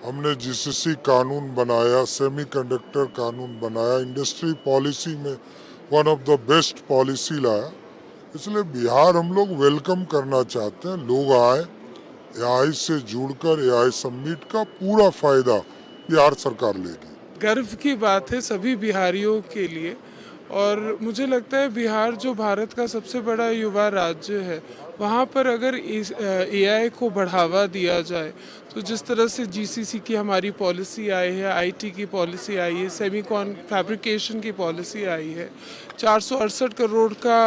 हमने जीसीसी कानून बनाया, सेमीकंडक्टर कानून बनाया, इंडस्ट्री पॉलिसी में one of the best policy लाया। इसलिए बिहार हम लोग वेलकम करना चाहते हैं, लोग आए, एआई से जुड़कर एआई समिट का पूरा फायदा बिहार सरकार लेगी। गर्व की बात है सभी बिहारियों के लिए, और मुझे लगता है बिहार जो भारत का सबसे बड़ा युवा राज्य है, वहाँ पर अगर एआई को बढ़ावा दिया जाए तो जिस तरह से जीसीसी की हमारी पॉलिसी आई है, आईटी की पॉलिसी आई है, सेमीकॉन फैब्रिकेशन की पॉलिसी आई है, 468 करोड़ का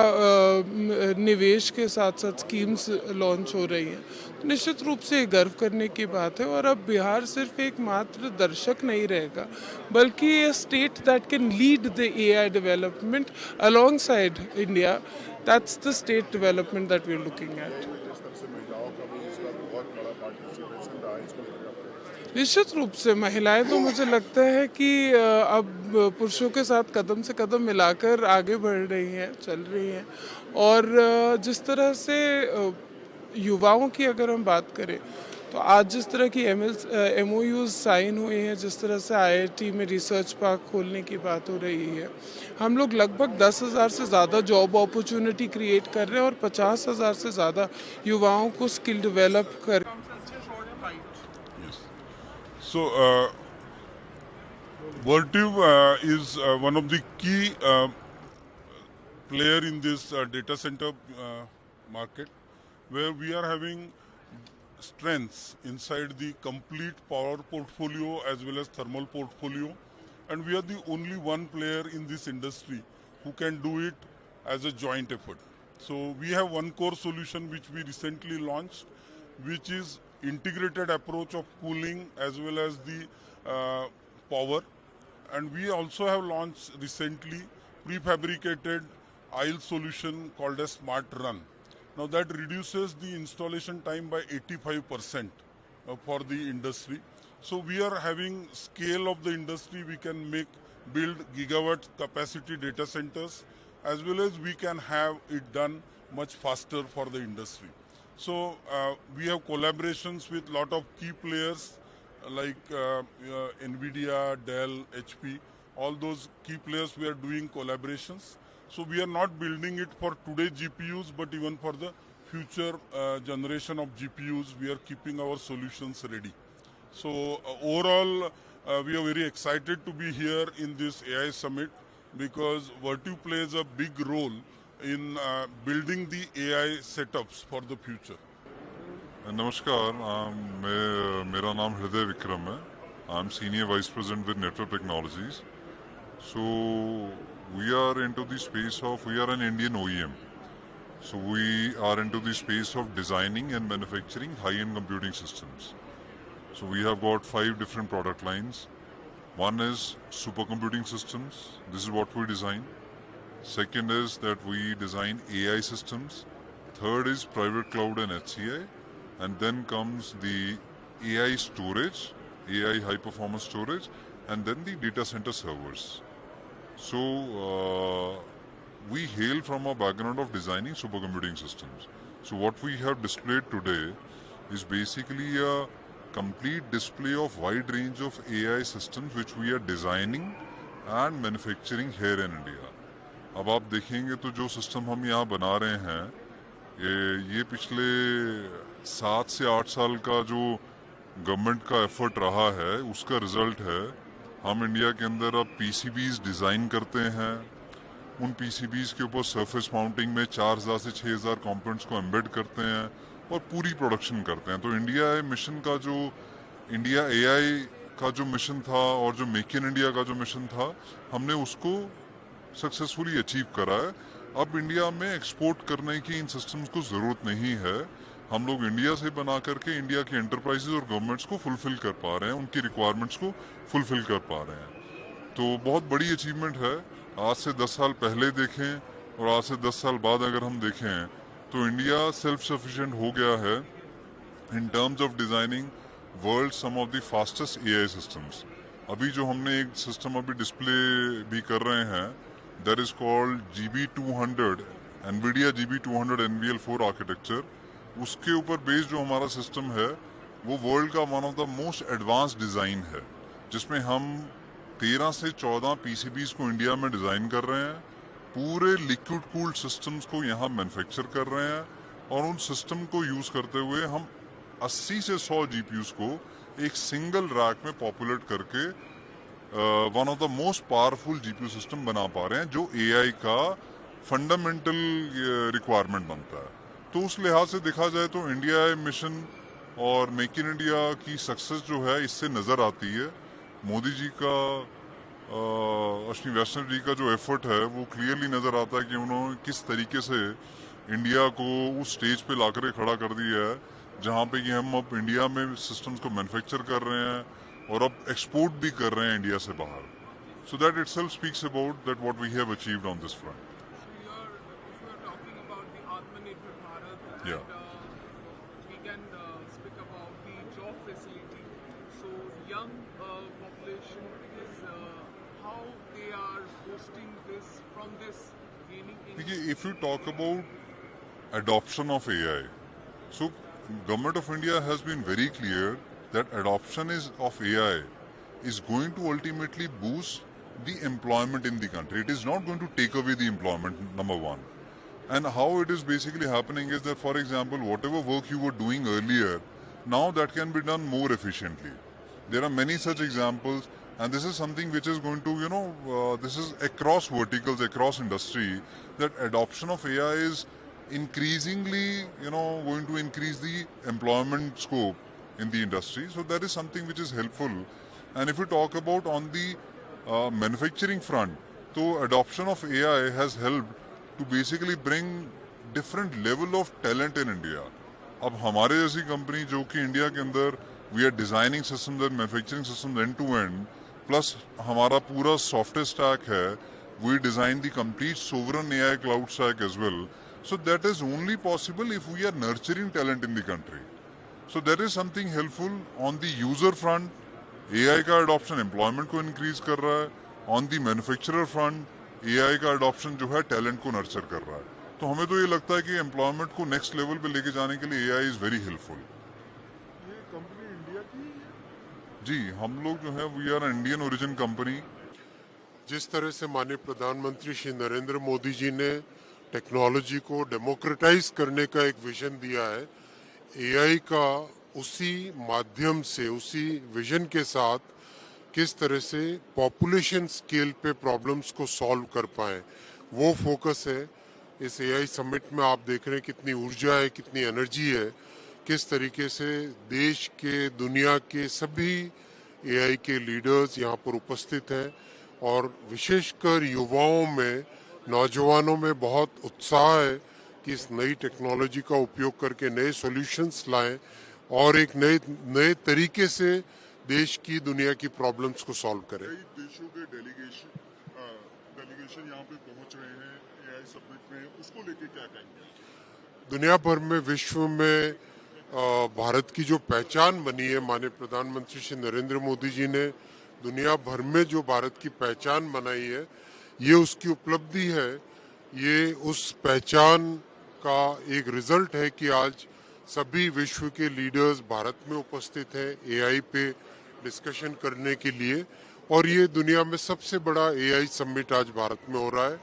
निवेश के साथ साथ स्कीम्स लॉन्च हो रही हैं, तो निश्चित रूप से गर्व करने की बात है। और अब बिहार सिर्फ एक मात्र दर्शक नहीं रहेगा, बल्कि a state that can lead the AI development alongside India. That's the state development that we're looking at. जिस तरह से महिलाओं का भी इस बार बहुत बड़ा पार्टिसिपेट पसंद आया इसको लेकर आपको? निश्चित रूप से महिलाएं तो मुझे लगता है कि अब पुरुषों के साथ कदम से कदम मिलाकर आगे बढ़ रही हैं, चल रही हैं। और जिस तरह से युवाओं की अगर हम बात करें तो आज जिस तरह की MOUs साइन हुए हैं, जिस तरह से IIT में रिसर्च पार्क खोलने की बात हो रही है, हम लोग लगभग 10,000 से ज़्यादा जॉब अपॉर्चुनिटी क्रिएट कर रहे हैं और 50,000 से ज़्यादा युवाओं को स्किल डेवलप कर। So, Vertiv is one of the key player in this data center market, where we are having strengths inside the complete power portfolio as well as thermal portfolio, and we are the only one player in this industry who can do it as a joint effort. So we have one core solution which we recently launched, which is integrated approach of cooling as well as the power, and we also have launched recently prefabricated aisle solution called as Smart Run. Now that reduces the installation time by 85% for the industry. So we are having scale of the industry. We can build gigawatt capacity data centers, as well as we can have it done much faster for the industry. So we have collaborations with lot of key players like NVIDIA, Dell, HP, all those key players we are doing collaborations. So we are not building it for today's GPUs, but even for the future generation of GPUs, we are keeping our solutions ready. So overall, we are very excited to be here in this AI summit because Vertiv plays a big role in building the AI setups for the future. नमस्कार, मेरा नाम हृदय विक्रम है. I'm Senior Vice President with Network Technologies. So we are into the space of, we are an Indian OEM. So we are into the space of designing and manufacturing high-end computing systems. So we have got 5 different product lines. One is supercomputing systems. This is what we design. Second is that we design AI systems. Third is private cloud and HCI. And then comes the AI storage, AI high performance storage, and then the data center servers. So we hail from a background of designing supercomputing systems. So what we have displayed today is basically a complete display of wide range of AI systems which we are designing and manufacturing here in India. अब आप देखेंगे तो जो system हम यहाँ बना रहे हैं, ये पिछले 7 से 8 साल का जो गवर्नमेंट का एफर्ट रहा है, उसका रिजल्ट है. हम इंडिया के अंदर अब PCBs डिज़ाइन करते हैं. उन PCBs के ऊपर सरफेस माउंटिंग में 4000 से 6000 कंपोनेंट्स को एम्बेड करते हैं और पूरी प्रोडक्शन करते हैं. तो इंडिया मिशन का जो इंडिया AI का जो मिशन था और जो मेक इन इंडिया का जो मिशन था, हमने उसको सक्सेसफुली अचीव करा है. अब इंडिया में एक्सपोर्ट करने की इन सिस्टम्स को ज़रूरत नहीं है. हम लोग इंडिया से बना करके इंडिया की एंटरप्राइजेज और गवर्नमेंट्स को फुलफिल कर पा रहे हैं, उनकी रिक्वायरमेंट्स को फुलफिल कर पा रहे हैं. तो बहुत बड़ी अचीवमेंट है. आज से 10 साल पहले देखें और आज से 10 साल बाद अगर हम देखें तो इंडिया सेल्फ सफिशिएंट हो गया है in terms of designing world some of the fastest AI systems. अभी जो हमने एक सिस्टम अभी डिस्प्ले भी कर रहे हैं, that is called GB200, NVIDIA GB200 NVL4 architecture. उसके ऊपर बेस्ड जो हमारा सिस्टम है वो वर्ल्ड का one of the most advance design है, जिसमें हम 13 से 14 PCBs को इंडिया में डिज़ाइन कर रहे हैं. पूरे लिक्विड कूल्ड सिस्टम्स को यहाँ मैन्युफैक्चर कर रहे हैं और उन सिस्टम को यूज़ करते हुए हम 80 से 100 GPUs को एक सिंगल रैक में पॉपुलेट करके one of the most powerful GPU system बना पा रहे हैं, जो AI का फंडामेंटल रिक्वायरमेंट बनता है. तो उस लिहाज से देखा जाए तो इंडिया मिशन और मेक इन इंडिया की सक्सेस जो है इससे नज़र आती है. मोदी जी का, अश्विनी वैष्णव जी का जो एफर्ट है वो क्लियरली नज़र आता है कि उन्होंने किस तरीके से इंडिया को उस स्टेज पे ला कर खड़ा कर दिया है जहाँ पे कि हम अब इंडिया में सिस्टम्स को मैन्युफैक्चर कर रहे हैं और अब एक्सपोर्ट भी कर रहे हैं इंडिया से बाहर. So that itself speaks about that what we have achieved on this front. Yeah. We can speak about the job young population, because how they are hosting this from this gaining. If you talk about adoption of AI, so Government of India has been very clear that adoption of AI is going to ultimately boost the employment in the country. It is not going to take away the employment, number one. And how it is basically happening is that, for example, whatever work you were doing earlier, now that can be done more efficiently. There are many such examples, and this is something which is going to, this is across verticals, across industry, that adoption of AI is increasingly, going to increase the employment scope in the industry. So that is something which is helpful. And if you talk about on the manufacturing front, so adoption of AI has helped to basically bring different level of talent in India. अब हमारे जैसी company जो कि India के अंदर we are designing systems and manufacturing systems end to end, plus हमारा पूरा software stack है, we design the complete sovereign AI cloud stack as well. So that is only possible if we are nurturing talent in the country. So that is something helpful on the user front. AI का adoption employment को increase कर रहा है. On the manufacturer front, AI का adoption जो है talent को nurture कर रहा है. तो हमें तो ये लगता है कि employment को next level पे लेके जाने के लिए AI is very helpful. ये कंपनी इंडिया की जी, हम लोग जो है we are an Indian origin company. जिस तरह से माननीय प्रधानमंत्री श्री नरेंद्र मोदी जी ने टेक्नोलॉजी को डेमोक्रेटाइज करने का एक विजन दिया है, एआई का उसी माध्यम से, उसी विजन के साथ किस तरह से पॉपुलेशन स्केल पे प्रॉब्लम्स को सॉल्व कर पाएं, वो फोकस है. इस एआई समिट में आप देख रहे हैं कितनी ऊर्जा है, कितनी एनर्जी है, किस तरीके से देश के, दुनिया के सभी एआई के लीडर्स यहाँ पर उपस्थित हैं और विशेषकर युवाओं में, नौजवानों में बहुत उत्साह है कि इस नई टेक्नोलॉजी का उपयोग करके नए सॉल्यूशंस लाएं और एक नए तरीके से देश की, दुनिया की प्रॉब्लम्स को सॉल्व करें. कई देशों के डेलीगेशन यहाँ पे पहुँच रहे हैं एआई समिट में, उसको लेके क्या कहेंगे? दुनिया भर में, विश्व में भारत की जो पहचान बनी है, माननीय प्रधानमंत्री श्री नरेंद्र मोदी जी ने दुनिया भर में जो भारत की पहचान बनाई है, ये उसकी उपलब्धि है. ये उस पहचान का एक रिजल्ट है कि आज सभी विश्व के लीडर्स भारत में उपस्थित हैं एआई पे डिस्कशन करने के लिए, और ये दुनिया में सबसे बड़ा एआई समिट आज भारत में हो रहा है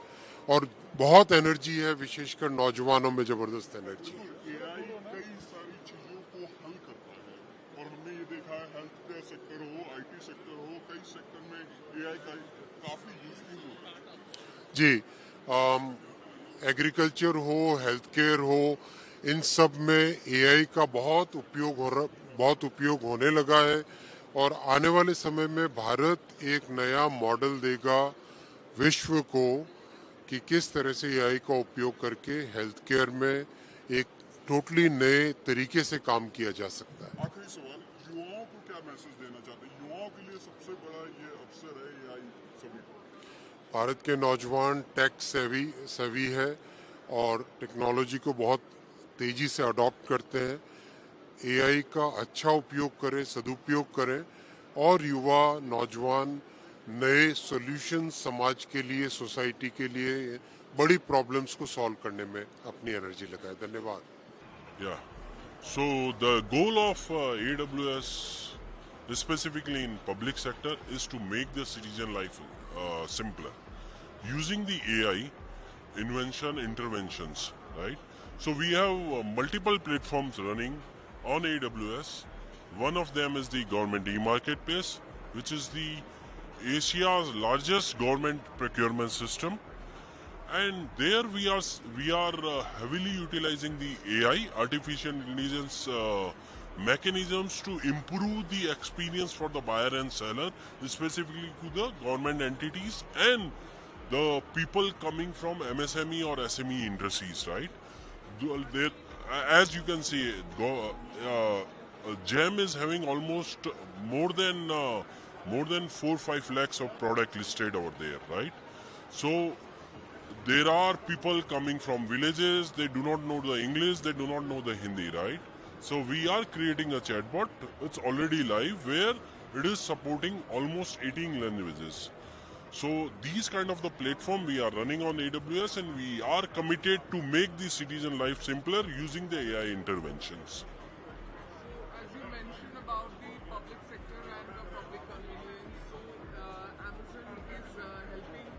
और बहुत एनर्जी है, विशेषकर नौजवानों में जबरदस्त एनर्जी है. एआई कई सारी चीजों को हल करता है और हमने ये देखा है हेल्थ केयर सेक्टर हो, आईटी सेक्टर हो, कई सेक्टर में एआई का काफी यूजफुल होता है. जी, एग्रीकल्चर हो, हेल्थ केयर हो, इन सब में एआई का बहुत उपयोग होने लगा है और आने वाले समय में भारत एक नया मॉडल देगा विश्व को कि किस तरह से एआई का उपयोग करके हेल्थ केयर में एक टोटली नए तरीके से काम किया जा सकता है. आखिरी सवाल, युवाओं को क्या मैसेज देना चाहते हैं? युवाओं के लिए सबसे बड़ा ये अवसर है एआई समिट. भारत के नौजवान टेक सेवी है और टेक्नोलॉजी को बहुत तेजी से अडॉप्ट करते हैं. एआई का अच्छा उपयोग करें, सदुपयोग करें और युवा, नौजवान नए सॉल्यूशंस समाज के लिए, सोसाइटी के लिए, बड़ी प्रॉब्लम्स को सॉल्व करने में अपनी एनर्जी लगाएं. धन्यवाद. Yeah. So the goal of AWS, specifically in public sector, is to make the citizen life simpler using the AI invention interventions, right? So we have multiple platforms running on AWS. One of them is the government e-marketplace, which is the Asia's largest government procurement system, and there we are heavily utilizing the AI, artificial intelligence mechanisms to improve the experience for the buyer and seller, specifically to the government entities and the people coming from MSME or SME industries, right? As you can see, GEM is having almost more than 4-5 lakhs of product listed over there, right? So there are people coming from villages, they do not know the English, they do not know the Hindi, right? So we are creating a chatbot, it's already live, where it is supporting almost 18 languages. So these kind of the platform we are running on AWS, and we are committed to make the citizen life simpler using the AI interventions. As you mentioned about the public sector and the public convenience, so Amazon is helping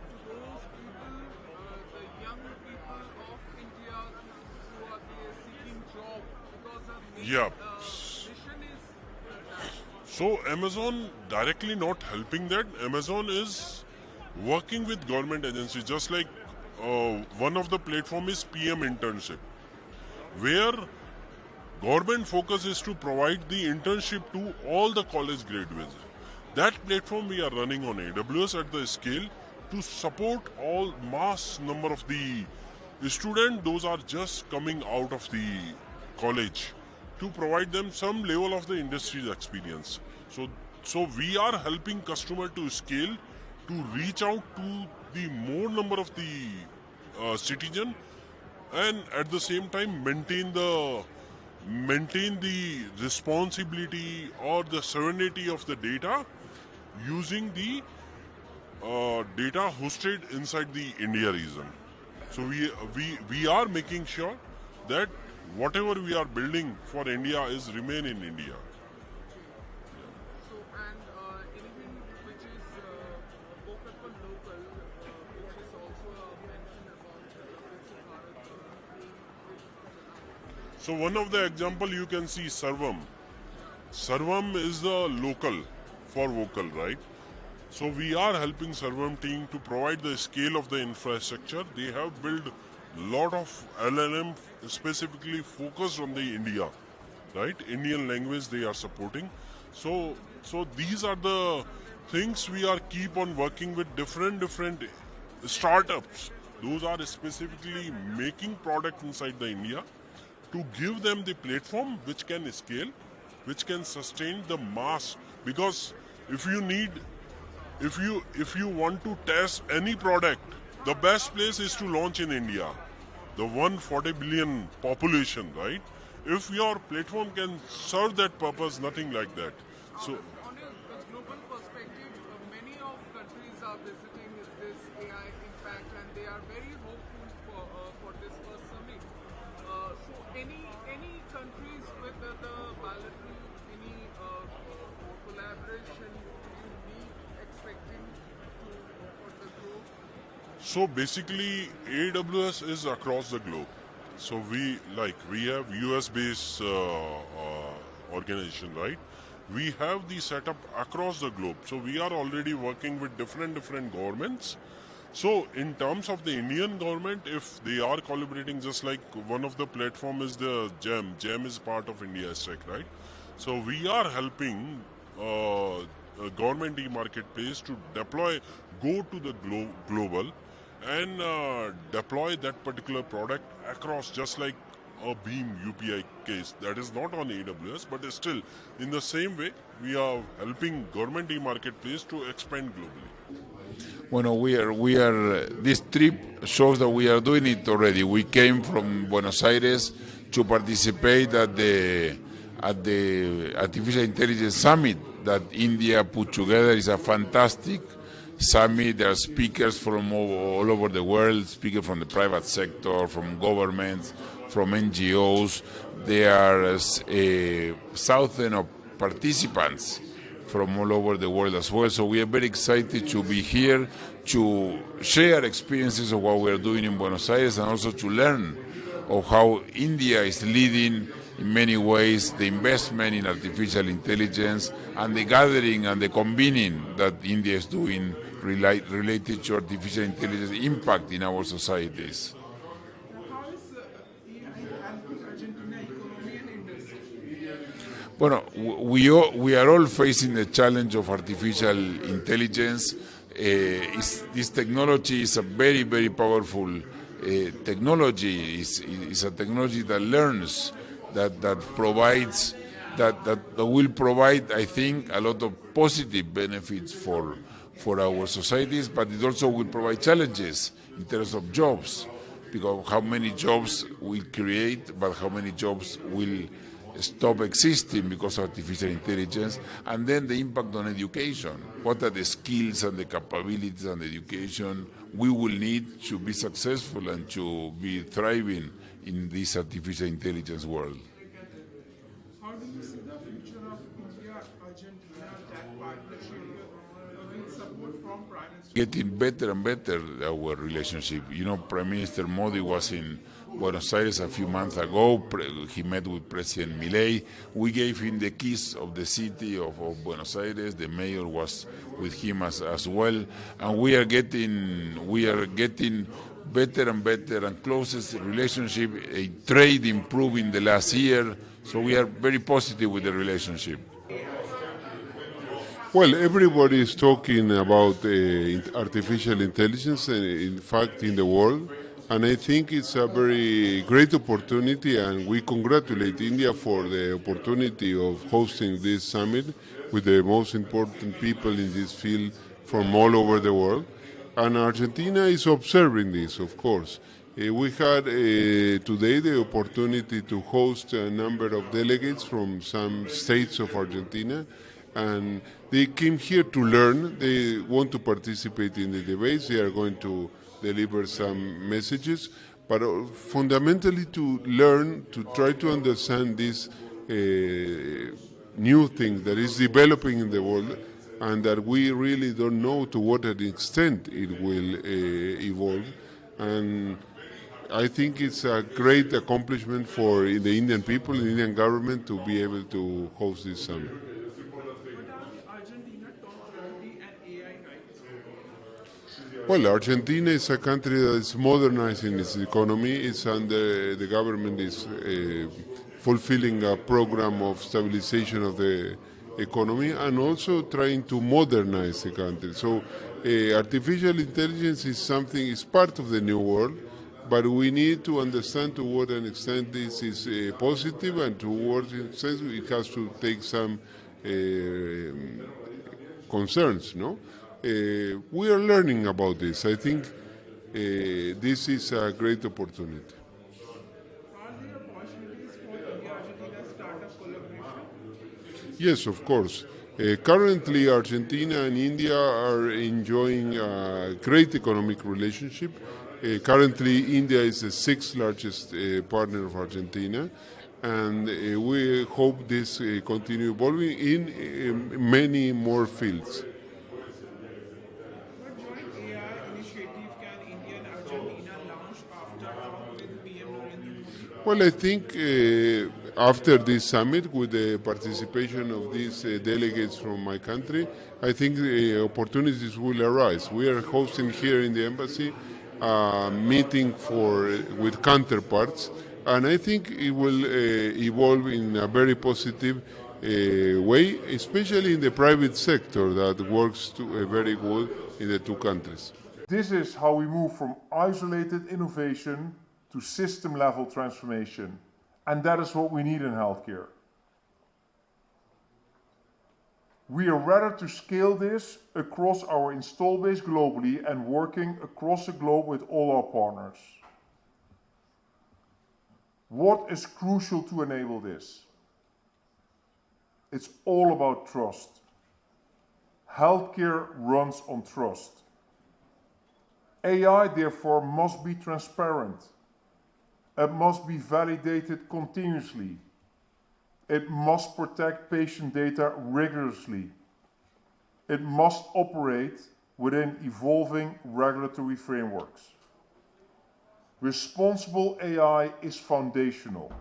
to those people, the young people of India who are there seeking job, because the main mission is So Amazon directly not helping that. Amazon is working with government agencies, just like one of the platform is PM internship, where government focus is to provide the internship to all the college graduates. That platform we are running on AWS at the scale to support all mass number of the students, those are just coming out of the college, to provide them some level of the industry's experience. So we are helping customer to scale, to reach out to the more number of the citizen, and at the same time maintain the responsibility or the sovereignty of the data using the data hosted inside the India region. So we are making sure that whatever we are building for India is remain in India. so, and anything which is vocal for local, which is also mentioned about So one of the example you can see Sarvam. Sarvam is the local for vocal, right? So we are helping Sarvam team to provide the scale of the infrastructure. They have built lot of LLM specifically focused on the India, right? Indian language they are supporting. So these are the things we are keep on working with different startups. Those are specifically making product inside the India to give them the platform which can scale, which can sustain the mass. Because if you want to test any product, the best place is to launch in India, the 140 billion population, right? If your platform can serve that purpose, nothing like that. So on a global perspective, many of countries are visiting this AI impact, and they are very hopeful for this first summit. So any countries with the bilateral, any collaboration you need expecting for the group? So basically, AWS is across the globe. So we have US-based organization, right? We have the setup across the globe. So we are already working with different governments. So in terms of the Indian government, if they are collaborating, just like one of the platform is the GEM. GEM is part of India Stack, right? So we are helping government e-marketplace to deploy, go to the global and deploy that particular product across, just like a Beam UPI case that is not on AWS, but still in the same way we are helping government e-marketplace to expand globally. Bueno, we are. This trip shows that we are doing it already. We came from Buenos Aires to participate at the Artificial Intelligence Summit that India put together. It's a fantastic summit. There are speakers from all over the world, speakers from the private sector, from governments, from NGOs. There are thousands of participants from all over the world as well. So we are very excited to be here to share experiences of what we are doing in Buenos Aires, and also to learn of how India is leading in many ways the investment in artificial intelligence and the gathering and the convening that India is doing related to artificial intelligence impact in our societies. Well, we are all facing the challenge of artificial intelligence. This technology is a very, very powerful technology. It's a technology that learns, that provides, that will provide, I think, a lot of positive benefits for our societies, but it also will provide challenges in terms of jobs, because how many jobs will create, but how many jobs will stop existing because of artificial intelligence, and then the impact on education. What are the skills and the capabilities and the education we will need to be successful and to be thriving in this artificial intelligence world? How do you see the future of India-Argentina tech partnership with support from Prime Minister? Getting better and better, our relationship. You know, Prime Minister Modi was in Buenos Aires a few months ago. He met with President Milei. We gave him the keys of the city of Buenos Aires. The mayor was with him as well. And we are getting better and better and closest relationship. A trade improved in the last year. So we are very positive with the relationship. Well, everybody is talking about artificial intelligence, in fact, in the world. And I think it's a very great opportunity, and we congratulate India for the opportunity of hosting this summit with the most important people in this field from all over the world. And Argentina is observing this, of course. We had today the opportunity to host a number of delegates from some states of Argentina, and they came here to learn. They want to participate in the debates. They are going to deliver some messages, but fundamentally to learn, to try to understand this new thing that is developing in the world and that we really don't know to what extent it will evolve. And I think it's a great accomplishment for the Indian people, the Indian government, to be able to host this summit. Well, Argentina is a country that is modernizing its economy. It's under the government is fulfilling a program of stabilization of the economy and also trying to modernize the country. So artificial intelligence is part of the new world, but we need to understand to what an extent this is positive and to what extent it has to take some concerns, no? We are learning about this. I think this is a great opportunity. Are there opportunities for India-Argentina startup collaboration? Yes, of course. Currently, Argentina and India are enjoying a great economic relationship. Currently, India is the sixth largest partner of Argentina, and we hope this continue evolving in many more fields. What joint AI initiative can India and Argentina launch after talk with PM Narendra Modi? Well, I think after this summit, with the participation of these delegates from my country, I think opportunities will arise. We are hosting here in the embassy a meeting with counterparts, and I think it will evolve in a very positive way, especially in the private sector that works very good in the two countries. This is how we move from isolated innovation to system-level transformation. And that is what we need in healthcare. We are ready to scale this across our install base globally and working across the globe with all our partners. What is crucial to enable this? It's all about trust. Healthcare runs on trust. AI, therefore, must be transparent. It must be validated continuously. It must protect patient data rigorously. It must operate within evolving regulatory frameworks. Responsible AI is foundational.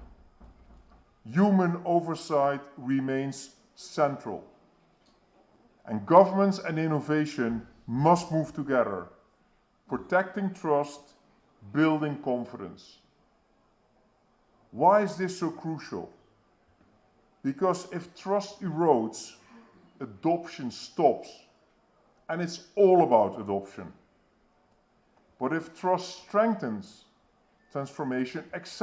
Human oversight remains central. And governments and innovation must move together, protecting trust, building confidence. Why is this so crucial? Because if trust erodes, adoption stops. And it's all about adoption. But if trust strengthens, transformation accelerates.